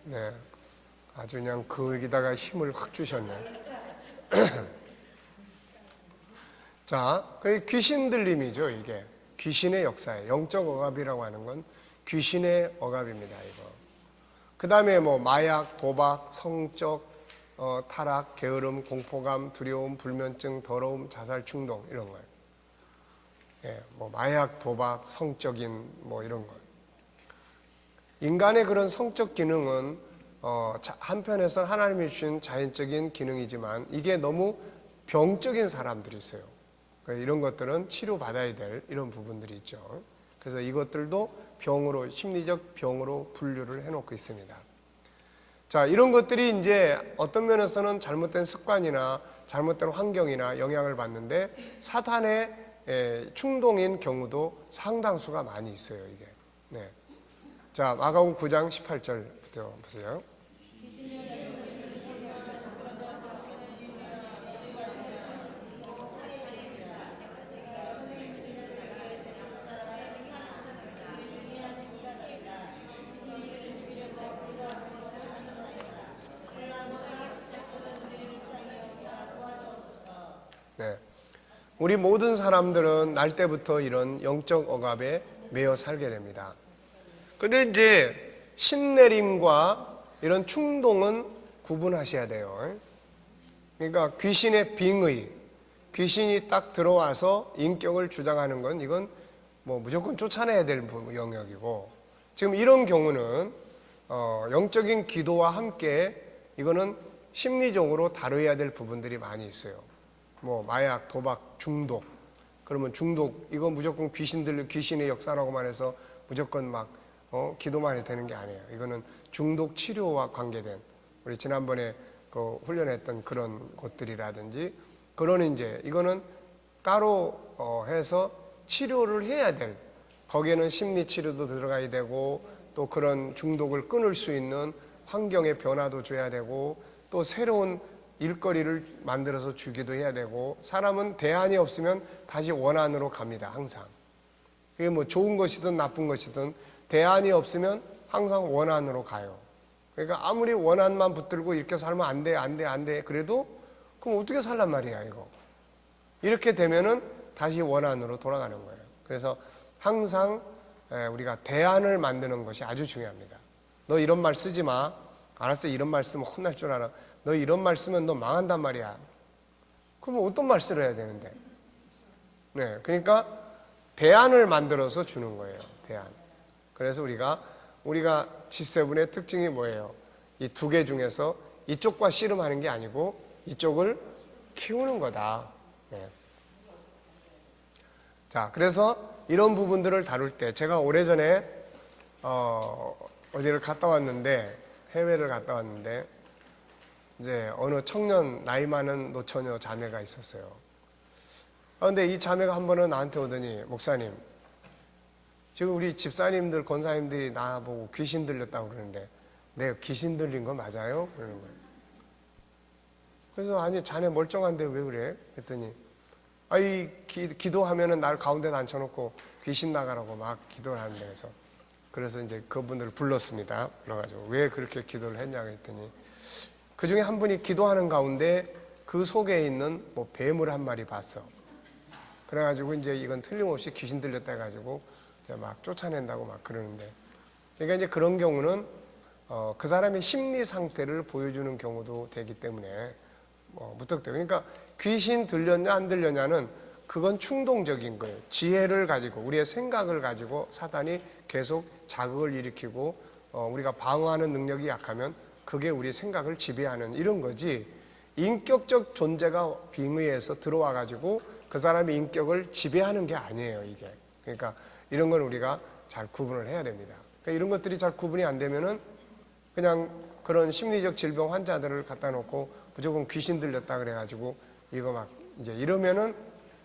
네, 아주 그냥 거기다가 힘을 확 주셨네. 자, 그 귀신 들림이죠, 이게. 귀신의 역사예요. 영적 억압이라고 하는 건 귀신의 억압입니다, 이거. 그 다음에 뭐 마약, 도박, 성적 타락, 게으름, 공포감, 두려움, 불면증, 더러움, 자살, 충동 이런 거예요. 예, 뭐 마약, 도박, 성적인 뭐 이런 거. 인간의 그런 성적 기능은 한편에서는 하나님이 주신 자연적인 기능이지만 이게 너무 병적인 사람들이 있어요. 그러니까 이런 것들은 치료받아야 될 이런 부분들이 있죠. 그래서 이것들도 병으로, 심리적 병으로 분류를 해놓고 있습니다. 자, 이런 것들이 이제 어떤 면에서는 잘못된 습관이나 잘못된 환경이나 영향을 받는데 사탄의 충동인 경우도 상당수가 많이 있어요, 이게. 네. 자, 마가복음 9장 18절부터 보세요. 네. 우리 모든 사람들은 날 때부터 이런 영적 억압에 매여 살게 됩니다. 근데 이제 신내림과 이런 충동은 구분하셔야 돼요. 그러니까 귀신의 빙의, 귀신이 딱 들어와서 인격을 주장하는 건 이건 뭐 무조건 쫓아내야 될 영역이고, 지금 이런 경우는 영적인 기도와 함께 이거는 심리적으로 다뤄야 될 부분들이 많이 있어요. 뭐 마약, 도박, 중독. 그러면 중독 이거 무조건 귀신의 역사라고만 해서 무조건 막 기도만 해도 되는 게 아니에요. 이거는 중독 치료와 관계된, 우리 지난번에 그 훈련했던 그런 곳들이라든지, 그런 이제 이거는 따로 해서 치료를 해야 될, 거기에는 심리 치료도 들어가야 되고, 또 그런 중독을 끊을 수 있는 환경의 변화도 줘야 되고, 또 새로운 일거리를 만들어서 주기도 해야 되고, 사람은 대안이 없으면 다시 원한으로 갑니다, 항상. 그게 뭐 좋은 것이든 나쁜 것이든 대안이 없으면 항상 원한으로 가요. 그러니까 아무리 원한만 붙들고 이렇게 살면 안 돼. 그래도 그럼 어떻게 살란 말이야, 이거. 이렇게 되면은 다시 원한으로 돌아가는 거예요. 그래서 항상 우리가 대안을 만드는 것이 아주 중요합니다. 너 이런 말 쓰지 마. 알았어, 이런 말 쓰면 혼날 줄 알아. 너 이런 말 쓰면 너 망한단 말이야. 그러면 어떤 말 써야 되는데? 네, 그러니까 대안을 만들어서 주는 거예요, 대안. 그래서 우리가 G7의 특징이 뭐예요? 이 두 개 중에서 이쪽과 씨름하는 게 아니고 이쪽을 키우는 거다. 네. 자, 그래서 이런 부분들을 다룰 때 제가 오래전에 어디를 갔다 왔는데, 해외를 갔다 왔는데 이제 어느 청년, 나이 많은 노처녀 자매가 있었어요. 근데 이 자매가 한 번은 나한테 오더니, 목사님, 지금 우리 집사님들, 권사님들이 나보고 귀신 들렸다고 그러는데 내가 귀신 들린 거 맞아요? 그러는 거예요. 그래서 아니, 자네 멀쩡한데 왜 그래? 했더니 기도하면은 날 가운데 앉혀놓고 귀신 나가라고 막 기도를 하는데, 그래서 이제 그분들을 불렀습니다. 불러가지고 왜 그렇게 기도를 했냐고 했더니, 그 중에 한 분이 기도하는 가운데 그 속에 있는 뭐 뱀을 한 마리 봤어. 그래가지고 이제 이건 틀림없이 귀신 들렸다 해가지고 막 쫓아낸다고 막 그러는데, 그러니까 이제 그런 경우는 그 사람의 심리 상태를 보여주는 경우도 되기 때문에 무턱대고, 그러니까 귀신 들렸냐 안 들렸냐는 그건 충동적인 거예요. 지혜를 가지고, 우리의 생각을 가지고 사단이 계속 자극을 일으키고 우리가 방어하는 능력이 약하면 그게 우리 생각을 지배하는 이런 거지, 인격적 존재가 빙의해서 들어와 가지고 그 사람의 인격을 지배하는 게 아니에요, 이게. 그러니까 이런 걸 우리가 잘 구분을 해야 됩니다. 그러니까 이런 것들이 잘 구분이 안 되면은 그냥 그런 심리적 질병 환자들을 갖다 놓고 무조건 귀신 들렸다 그래가지고 이거 막 이제 이러면은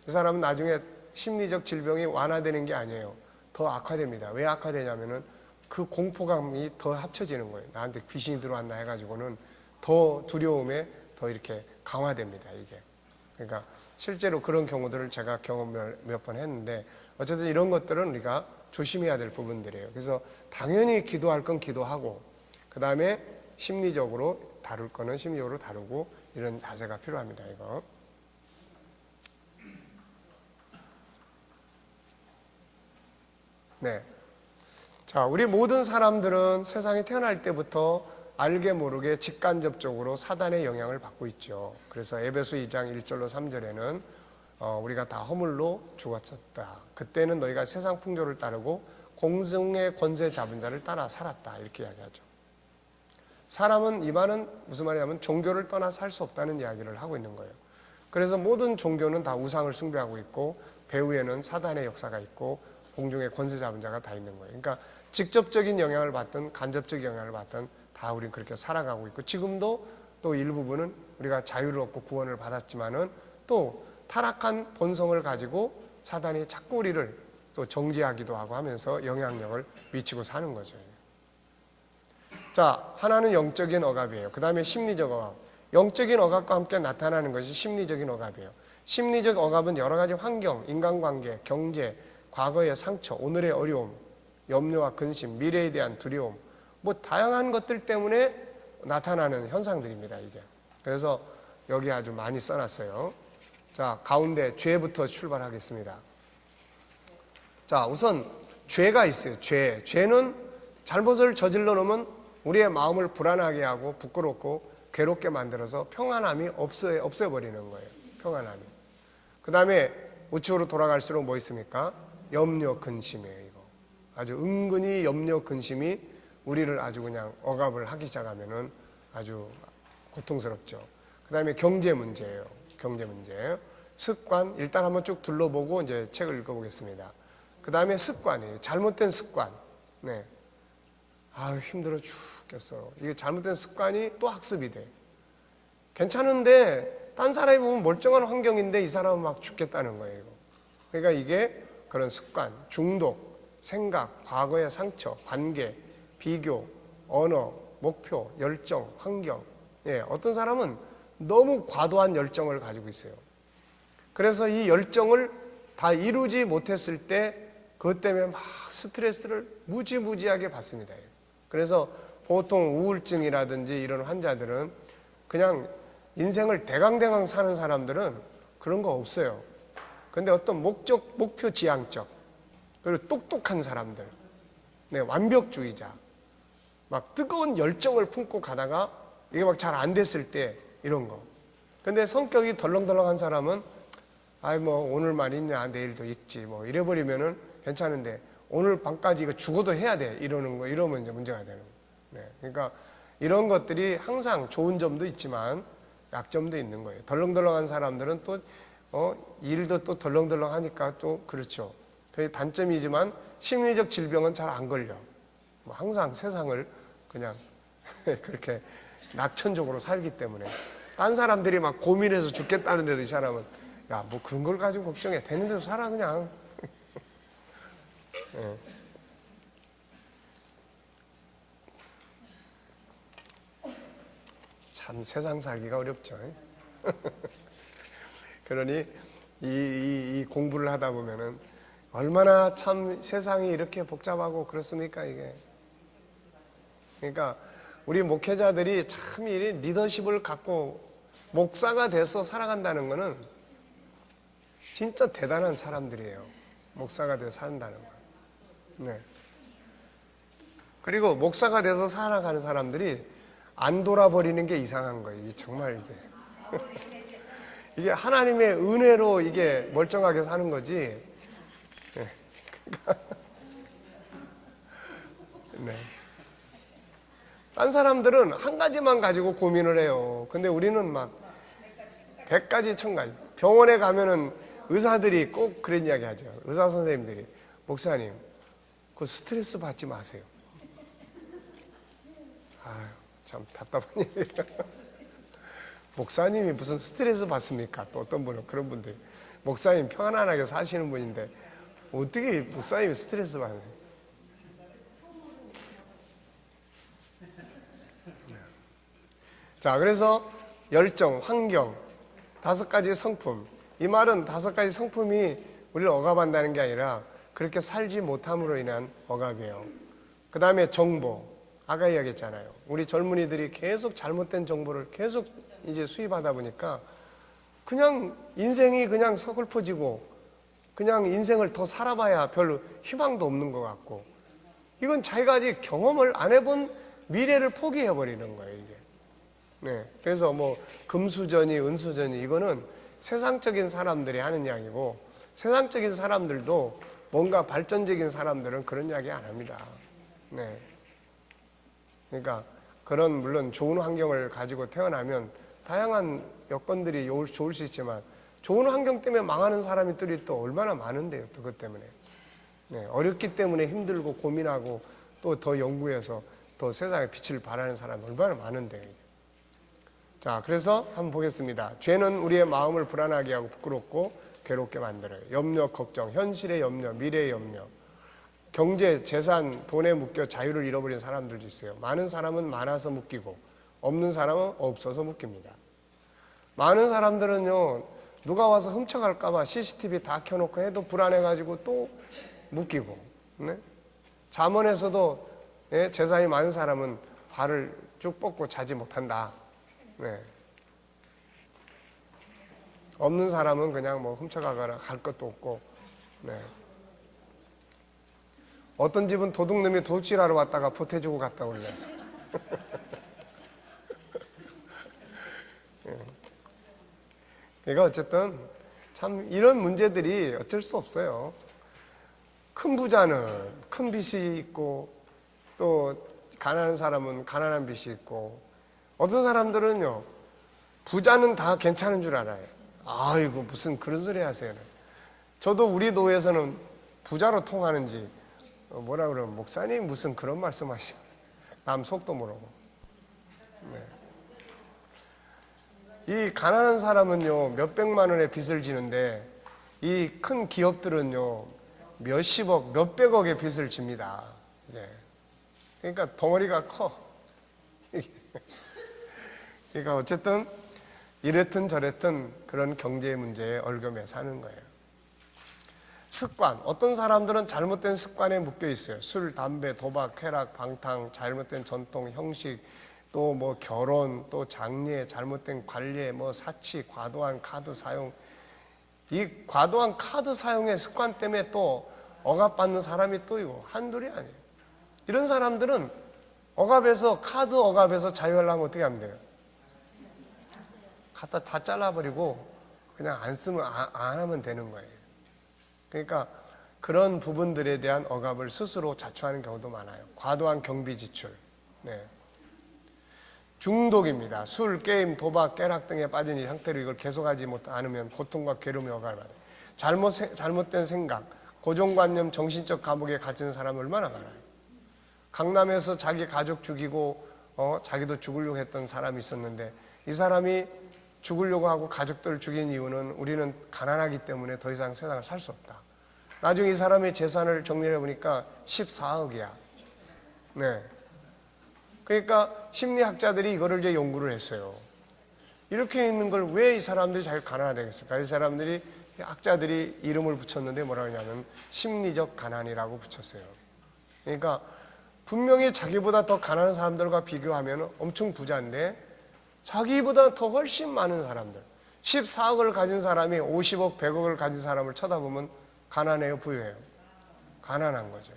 그 사람은 나중에 심리적 질병이 완화되는 게 아니에요. 더 악화됩니다. 왜 악화되냐면은 그 공포감이 더 합쳐지는 거예요. 나한테 귀신이 들어왔나 해가지고는 더 두려움에 더 이렇게 강화됩니다, 이게. 그러니까 실제로 그런 경우들을 제가 경험을 몇 번 했는데, 어쨌든 이런 것들은 우리가 조심해야 될 부분들이에요. 그래서 당연히 기도할 건 기도하고, 그 다음에 심리적으로 다룰 거는 심리적으로 다루고, 이런 자세가 필요합니다, 이거. 네. 자, 우리 모든 사람들은 세상에 태어날 때부터 알게 모르게 직간접적으로 사단의 영향을 받고 있죠. 그래서 에베소 2장 1절로 3절에는 우리가 다 허물로 죽었었다. 그때는 너희가 세상 풍조를 따르고 공중의 권세 잡은 자를 따라 살았다. 이렇게 이야기하죠. 사람은, 이 말은 무슨 말이냐면 종교를 떠나 살 수 없다는 이야기를 하고 있는 거예요. 그래서 모든 종교는 다 우상을 숭배하고 있고, 배후에는 사단의 역사가 있고, 공중의 권세 잡은 자가 다 있는 거예요. 그러니까 직접적인 영향을 받든 간접적인 영향을 받든 다 우리는 그렇게 살아가고 있고, 지금도 또 일부분은 우리가 자유를 얻고 구원을 받았지만은 또 타락한 본성을 가지고 사단이 자꾸 우리를 또 정죄하기도 하고 하면서 영향력을 미치고 사는 거죠. 자, 하나는 영적인 억압이에요. 그 다음에 심리적 억압. 영적인 억압과 함께 나타나는 것이 심리적인 억압이에요. 심리적 억압은 여러 가지 환경, 인간관계, 경제, 과거의 상처, 오늘의 어려움, 염려와 근심, 미래에 대한 두려움, 뭐 다양한 것들 때문에 나타나는 현상들입니다, 이게. 그래서 여기 아주 많이 써놨어요. 자, 가운데 죄부터 출발하겠습니다. 자, 우선 죄가 있어요. 죄는 잘못을 저질러 놓으면 우리의 마음을 불안하게 하고 부끄럽고 괴롭게 만들어서 평안함이 없애버리는 거예요. 평안함이. 그 다음에 우측으로 돌아갈수록 뭐 있습니까? 염려, 근심이에요, 이거. 아주 은근히 염려, 근심이 우리를 아주 그냥 억압을 하기 시작하면은 아주 고통스럽죠. 그 다음에 경제 문제예요. 경제 문제. 습관, 일단 한번 쭉 둘러보고 이제 책을 읽어보겠습니다. 그 다음에 습관이에요. 잘못된 습관. 네. 아유, 힘들어 죽겠어. 이게 잘못된 습관이 또 학습이 돼. 괜찮은데, 딴 사람이 보면 멀쩡한 환경인데 이 사람은 막 죽겠다는 거예요, 이거. 그러니까 이게 그런 습관, 중독, 생각, 과거의 상처, 관계, 비교, 언어, 목표, 열정, 환경. 예, 어떤 사람은 너무 과도한 열정을 가지고 있어요. 그래서 이 열정을 다 이루지 못했을 때 그것 때문에 막 스트레스를 무지무지하게 받습니다. 그래서 보통 우울증이라든지 이런 환자들은 그냥 인생을 대강대강 사는 사람들은 그런 거 없어요. 근데 어떤 목표 지향적, 그리고 똑똑한 사람들, 네, 완벽주의자, 막 뜨거운 열정을 품고 가다가 이게 막 잘 안 됐을 때 이런 거. 근데 성격이 덜렁덜렁한 사람은 아이 뭐 오늘만 있냐 내일도 있지 뭐 이래버리면은 괜찮은데 오늘 밤까지 이거 죽어도 해야 돼 이러는 거, 이러면 이제 문제가 되는 거예요. 네, 그러니까 이런 것들이 항상 좋은 점도 있지만 약점도 있는 거예요. 덜렁덜렁한 사람들은 또 일도 또 덜렁덜렁하니까 또 그렇죠. 그게 단점이지만 심리적 질병은 잘 안 걸려. 뭐 항상 세상을 그냥 그렇게 낙천적으로 살기 때문에 딴 사람들이 막 고민해서 죽겠다는데도 이 사람은 야, 뭐 그런 걸 가지고 걱정해. 되는 대로 살아 그냥. 네. 참 세상 살기가 어렵죠. 그러니 이 공부를 하다 보면은 얼마나 참 세상이 이렇게 복잡하고 그렇습니까, 이게. 그러니까 우리 목회자들이 참 이 리더십을 갖고 목사가 돼서 살아간다는 거는 진짜 대단한 사람들이에요. 목사가 돼서 산다는 거. 네. 그리고 목사가 돼서 살아가는 사람들이 안 돌아버리는 게 이상한 거예요. 이게 정말 이게. 이게 하나님의 은혜로 이게 멀쩡하게 사는 거지. 네. 네. 딴 사람들은 한 가지만 가지고 고민을 해요. 근데 우리는 막 100가지 1000가지. 병원에 가면은 의사들이 꼭 그런 이야기 하죠. 의사 선생님들이, 목사님 그 스트레스 받지 마세요. 아유, 참 답답한 일이에요. 목사님이 무슨 스트레스 받습니까? 또 어떤 분은 그런 분들, 목사님 편안하게 사시는 분인데 어떻게 목사님이 스트레스 받아요? 자, 그래서 열정, 환경, 5가지 성품. 이 말은 5가지 성품이 우리를 억압한다는 게 아니라 그렇게 살지 못함으로 인한 억압이에요. 그 다음에 정보. 아까 이야기했잖아요. 우리 젊은이들이 계속 잘못된 정보를 계속 이제 수입하다 보니까 그냥 인생이 그냥 서글퍼지고 그냥 인생을 더 살아봐야 별로 희망도 없는 것 같고, 이건 자기가 아직 경험을 안 해본 미래를 포기해버리는 거예요, 이게. 네. 그래서 뭐 금수저니 은수저니 이거는 세상적인 사람들이 하는 이야기고, 세상적인 사람들도 뭔가 발전적인 사람들은 그런 이야기 안 합니다. 네. 그러니까 그런 물론 좋은 환경을 가지고 태어나면 다양한 여건들이 좋을 수 있지만 좋은 환경 때문에 망하는 사람들이 또 얼마나 많은데요. 또 그것 때문에. 네. 어렵기 때문에 힘들고 고민하고 또 더 연구해서 또 세상에 빛을 발하는 사람이 얼마나 많은데요. 자, 그래서 한번 보겠습니다. 죄는 우리의 마음을 불안하게 하고 부끄럽고 괴롭게 만들어요. 염려, 걱정, 현실의 염려, 미래의 염려, 경제, 재산, 돈에 묶여 자유를 잃어버린 사람들도 있어요. 많은 사람은 많아서 묶이고 없는 사람은 없어서 묶입니다. 많은 사람들은요, 누가 와서 훔쳐갈까 봐 CCTV 다 켜놓고 해도 불안해가지고 또 묶이고, 네? 잠원에서도 예, 재산이 많은 사람은 발을 쭉 뻗고 자지 못한다. 네. 없는 사람은 그냥 뭐 훔쳐가거나 갈 것도 없고, 네. 어떤 집은 도둑놈이 돌질하러 왔다가 보태주고 갔다 올려서. 그러니까 어쨌든 참 이런 문제들이 어쩔 수 없어요. 큰 부자는 큰 빚이 있고 또 가난한 사람은 가난한 빚이 있고, 어떤 사람들은요, 부자는 다 괜찮은 줄 알아요. 아이고 무슨 그런 소리 하세요. 저도 우리 교회에서는 부자로 통하는지 뭐라 그러면 목사님 무슨 그런 말씀하시고 남 속도 모르고. 네. 이 가난한 사람은요 몇백만 원의 빚을 지는데 이 큰 기업들은요 몇십억 몇백억의 빚을 집니다. 네. 그러니까 덩어리가 커. 그러니까 어쨌든 이랬든 저랬든 그런 경제 문제에 얽매여 사는 거예요. 습관, 어떤 사람들은 잘못된 습관에 묶여 있어요. 술, 담배, 도박, 쾌락, 방탕, 잘못된 전통, 형식, 또 뭐 결혼, 또 장례, 잘못된 관례, 뭐 사치, 과도한 카드 사용. 이 과도한 카드 사용의 습관 때문에 또 억압받는 사람이 또 있고 한둘이 아니에요. 이런 사람들은 억압에서, 카드 억압에서 자유하려면 어떻게 하면 돼요? 갖다 다 잘라버리고 그냥 안 쓰면 안 하면 되는 거예요. 그러니까 그런 부분들에 대한 억압을 스스로 자초하는 경우도 많아요. 과도한 경비 지출, 네. 중독입니다. 술, 게임, 도박, 쾌락 등에 빠진 이 상태로 이걸 계속하지 않으면 고통과 괴로움이 억압을 받아요. 잘못된 생각, 고정관념, 정신적 감옥에 갇힌 사람 얼마나 많아요. 강남에서 자기 가족 죽이고 자기도 죽으려고 했던 사람이 있었는데, 이 사람이 죽으려고 하고 가족들을 죽인 이유는 우리는 가난하기 때문에 더 이상 세상을 살 수 없다. 나중에 이 사람의 재산을 정리해 보니까 14억이야. 네. 그러니까 심리학자들이 이거를 이제 연구를 했어요. 이렇게 있는 걸 왜 이 사람들이 자기 가난하겠을까? 이 사람들이, 학자들이 이름을 붙였는데 뭐라고 하냐면 심리적 가난이라고 붙였어요. 그러니까 분명히 자기보다 더 가난한 사람들과 비교하면 엄청 부자인데 자기보다 더 훨씬 많은 사람들, 14억을 가진 사람이 50억, 100억을 가진 사람을 쳐다보면 가난해요, 부유해요? 가난한 거죠.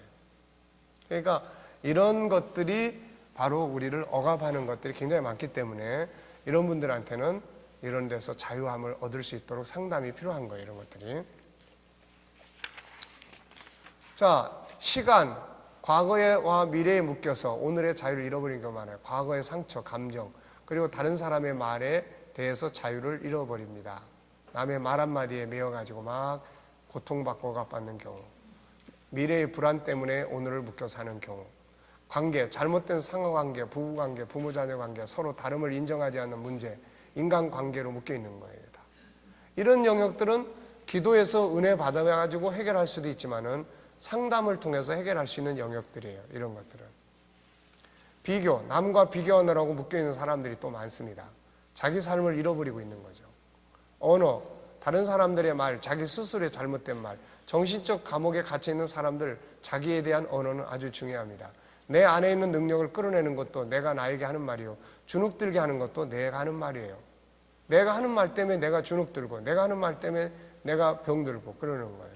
그러니까 이런 것들이 바로 우리를 억압하는 것들이 굉장히 많기 때문에 이런 분들한테는 이런 데서 자유함을 얻을 수 있도록 상담이 필요한 거예요, 이런 것들이. 자, 시간, 과거와 미래에 묶여서 오늘의 자유를 잃어버린 것 많아요. 과거의 상처, 감정, 그리고 다른 사람의 말에 대해서 자유를 잃어버립니다. 남의 말 한마디에 매여가지고 막 고통받고 억압받는 경우, 미래의 불안 때문에 오늘을 묶여 사는 경우, 관계, 잘못된 상호관계, 부부관계, 부모자녀관계, 서로 다름을 인정하지 않는 문제, 인간관계로 묶여 있는 거예요. 다. 이런 영역들은 기도에서 은혜 받아가지고 해결할 수도 있지만은 상담을 통해서 해결할 수 있는 영역들이에요. 이런 것들은. 비교, 남과 비교하느라고 묶여있는 사람들이 또 많습니다. 자기 삶을 잃어버리고 있는 거죠. 언어, 다른 사람들의 말, 자기 스스로의 잘못된 말, 정신적 감옥에 갇혀있는 사람들, 자기에 대한 언어는 아주 중요합니다. 내 안에 있는 능력을 끌어내는 것도 내가 나에게 하는 말이요, 주눅들게 하는 것도 내가 하는 말이에요. 내가 하는 말 때문에 내가 주눅들고, 내가 하는 말 때문에 내가 병들고 그러는 거예요.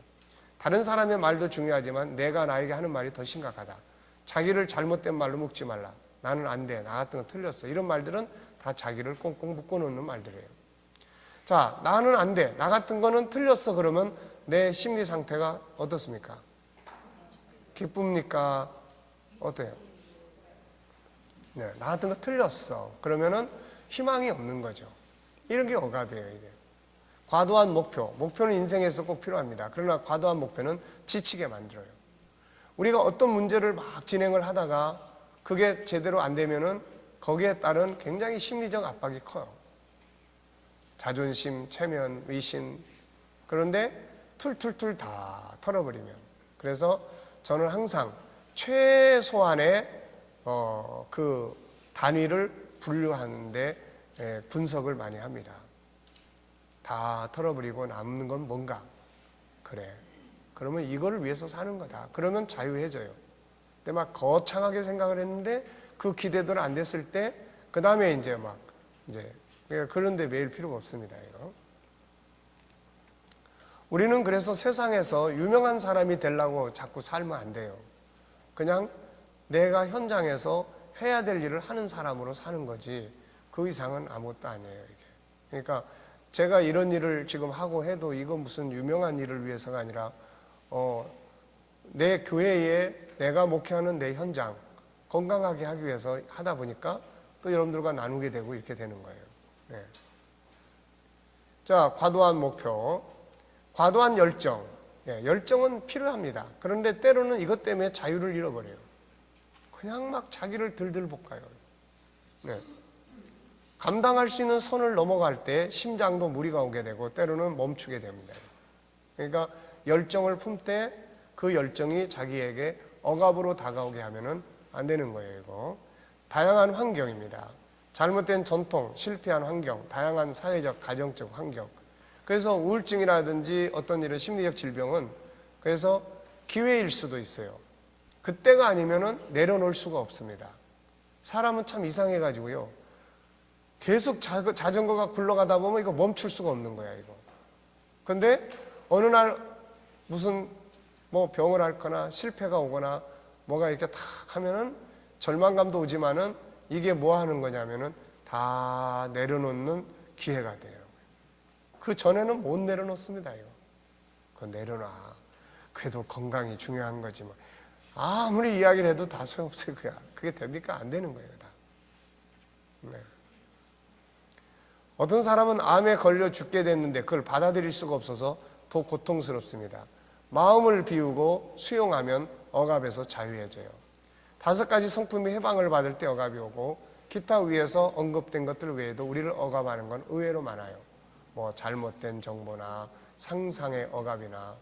다른 사람의 말도 중요하지만 내가 나에게 하는 말이 더 심각하다. 자기를 잘못된 말로 묶지 말라. 나는 안 돼. 나 같은 거 틀렸어. 이런 말들은 다 자기를 꽁꽁 묶어놓는 말들이에요. 자, 나는 안 돼. 나 같은 거는 틀렸어. 그러면 내 심리 상태가 어떻습니까? 기쁩니까? 어때요? 네, 나 같은 거 틀렸어. 그러면은 희망이 없는 거죠. 이런 게 억압이에요, 이게. 과도한 목표는 인생에서 꼭 필요합니다. 그러나 과도한 목표는 지치게 만들어요. 우리가 어떤 문제를 막 진행을 하다가 그게 제대로 안 되면은 거기에 따른 굉장히 심리적 압박이 커요. 자존심, 체면, 위신. 그런데 툴툴툴 다 털어버리면. 그래서 저는 항상 최소한의 그 단위를 분류하는데 분석을 많이 합니다. 다 털어버리고 남는 건 뭔가? 그래. 그러면 이거를 위해서 사는 거다. 그러면 자유해져요. 근데 막 거창하게 생각을 했는데 그 기대대로 안 됐을 때, 그 다음에 이제 그러니까 그런데 매일 필요가 없습니다, 이거. 우리는 그래서 세상에서 유명한 사람이 되려고 자꾸 살면 안 돼요. 그냥 내가 현장에서 해야 될 일을 하는 사람으로 사는 거지, 그 이상은 아무것도 아니에요, 이게. 그러니까 제가 이런 일을 지금 하고 해도 이건 무슨 유명한 일을 위해서가 아니라 내 교회에 내가 목회하는 내 현장 건강하게 하기 위해서 하다 보니까 또 여러분들과 나누게 되고 이렇게 되는 거예요. 네. 자, 과도한 목표, 과도한 열정. 네, 열정은 필요합니다. 그런데 때로는 이것 때문에 자유를 잃어버려요. 그냥 막 자기를 들들 볶아요. 네. 감당할 수 있는 선을 넘어갈 때 심장도 무리가 오게 되고 때로는 멈추게 됩니다. 그러니까 열정을 품되 그 열정이 자기에게 억압으로 다가오게 하면은 안 되는 거예요, 이거. 다양한 환경입니다. 잘못된 전통, 실패한 환경, 다양한 사회적, 가정적 환경. 그래서 우울증이라든지 어떤 이런 심리적 질병은 그래서 기회일 수도 있어요. 그때가 아니면은 내려놓을 수가 없습니다. 사람은 참 이상해가지고요. 계속 자전거가 굴러가다 보면 이거 멈출 수가 없는 거야, 이거. 근데 어느 날 무슨 병을 앓거나 실패가 오거나 뭐가 이렇게 탁 하면은 절망감도 오지만은 이게 뭐 하는 거냐면은 다 내려놓는 기회가 돼요. 그 전에는 못 내려놓습니다, 이거. 그거 내려놔. 그래도 건강이 중요한 거지 뭐. 아무리 이야기를 해도 다 소용없어요, 그야. 그게 됩니까? 안 되는 거예요, 다. 네. 어떤 사람은 암에 걸려 죽게 됐는데 그걸 받아들일 수가 없어서 더 고통스럽습니다. 마음을 비우고 수용하면 억압에서 자유해져요. 5가지 성품이 해방을 받을 때 억압이 오고 기타 위에서 언급된 것들 외에도 우리를 억압하는 건 의외로 많아요. 잘못된 정보나 상상의 억압이나,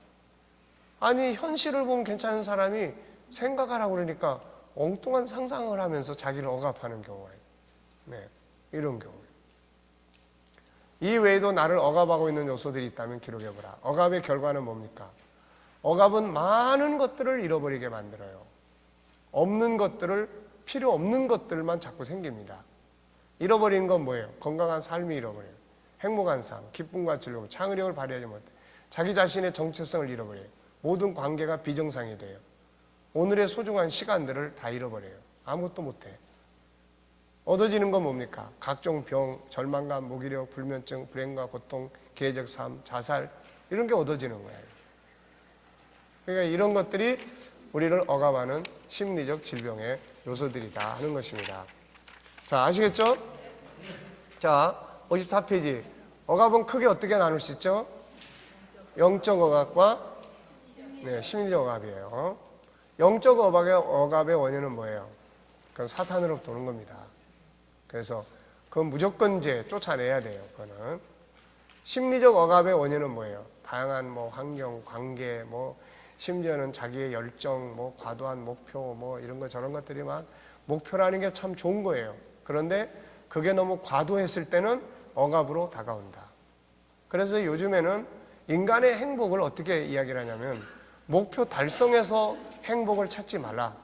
아니 현실을 보면 괜찮은 사람이 생각하라고 그러니까 엉뚱한 상상을 하면서 자기를 억압하는 경우가 있어요. 네, 이런 경우. 이 외에도 나를 억압하고 있는 요소들이 있다면 기록해보라. 억압의 결과는 뭡니까? 억압은 많은 것들을 잃어버리게 만들어요. 없는 것들을, 필요 없는 것들만 자꾸 생깁니다. 잃어버리는 건 뭐예요? 건강한 삶이 잃어버려요. 행복한 삶, 기쁨과 즐거움, 창의력을 발휘하지 못해. 자기 자신의 정체성을 잃어버려요. 모든 관계가 비정상이 돼요. 오늘의 소중한 시간들을 다 잃어버려요. 아무것도 못해. 얻어지는 건 뭡니까? 각종 병, 절망감, 무기력, 불면증, 불행과 고통, 기회적 삶, 자살, 이런 게 얻어지는 거예요. 그러니까 이런 것들이 우리를 억압하는 심리적 질병의 요소들이다 하는 것입니다. 자, 아시겠죠? 자, 54페이지. 억압은 크게 어떻게 나눌 수 있죠? 영적 억압과 심리적 억압이에요. 영적 억압의 원인은 뭐예요? 그건 사탄으로부터 오는 겁니다. 그래서 그건 무조건 이제 쫓아내야 돼요. 그거는. 심리적 억압의 원인은 뭐예요? 다양한 환경, 관계, 심지어는 자기의 열정, 과도한 목표, 이런 거 저런 것들이 막 목표라는 게 참 좋은 거예요. 그런데 그게 너무 과도했을 때는 억압으로 다가온다. 그래서 요즘에는 인간의 행복을 어떻게 이야기를 하냐면 목표 달성에서 행복을 찾지 말라.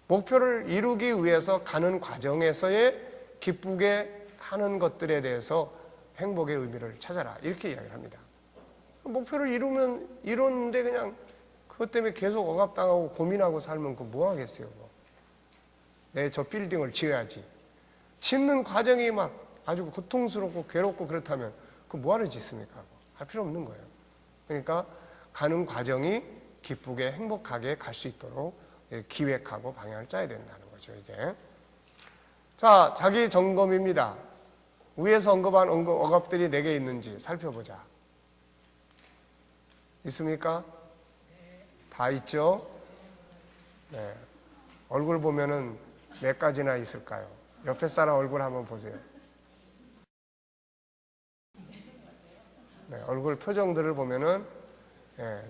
목표를 이루기 위해서 가는 과정에서의 기쁘게 하는 것들에 대해서 행복의 의미를 찾아라. 이렇게 이야기를 합니다. 목표를 이루는데 그냥 그것 때문에 계속 억압당하고 고민하고 살면 그 뭐 하겠어요. 저 빌딩을 지어야지. 짓는 과정이 막 아주 고통스럽고 괴롭고 그렇다면 그 뭐하러 짓습니까? 할 필요 없는 거예요. 그러니까 가는 과정이 기쁘게 행복하게 갈 수 있도록 기획하고 방향을 짜야 된다는 거죠. 이게. 자, 자기 점검입니다. 위에서 언급한 억압들이 내게 있는지 살펴보자. 있습니까? 다 있죠? 네. 얼굴 보면은 몇 가지나 있을까요? 옆에 사람 얼굴 한번 보세요. 네, 얼굴 표정들을 보면은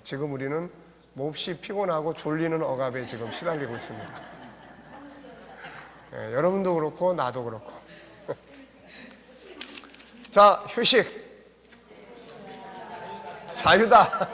지금 우리는 몹시 피곤하고 졸리는 억압에 지금 시달리고 있습니다. 여러분도 그렇고 나도 그렇고. 자, 휴식. 자유다.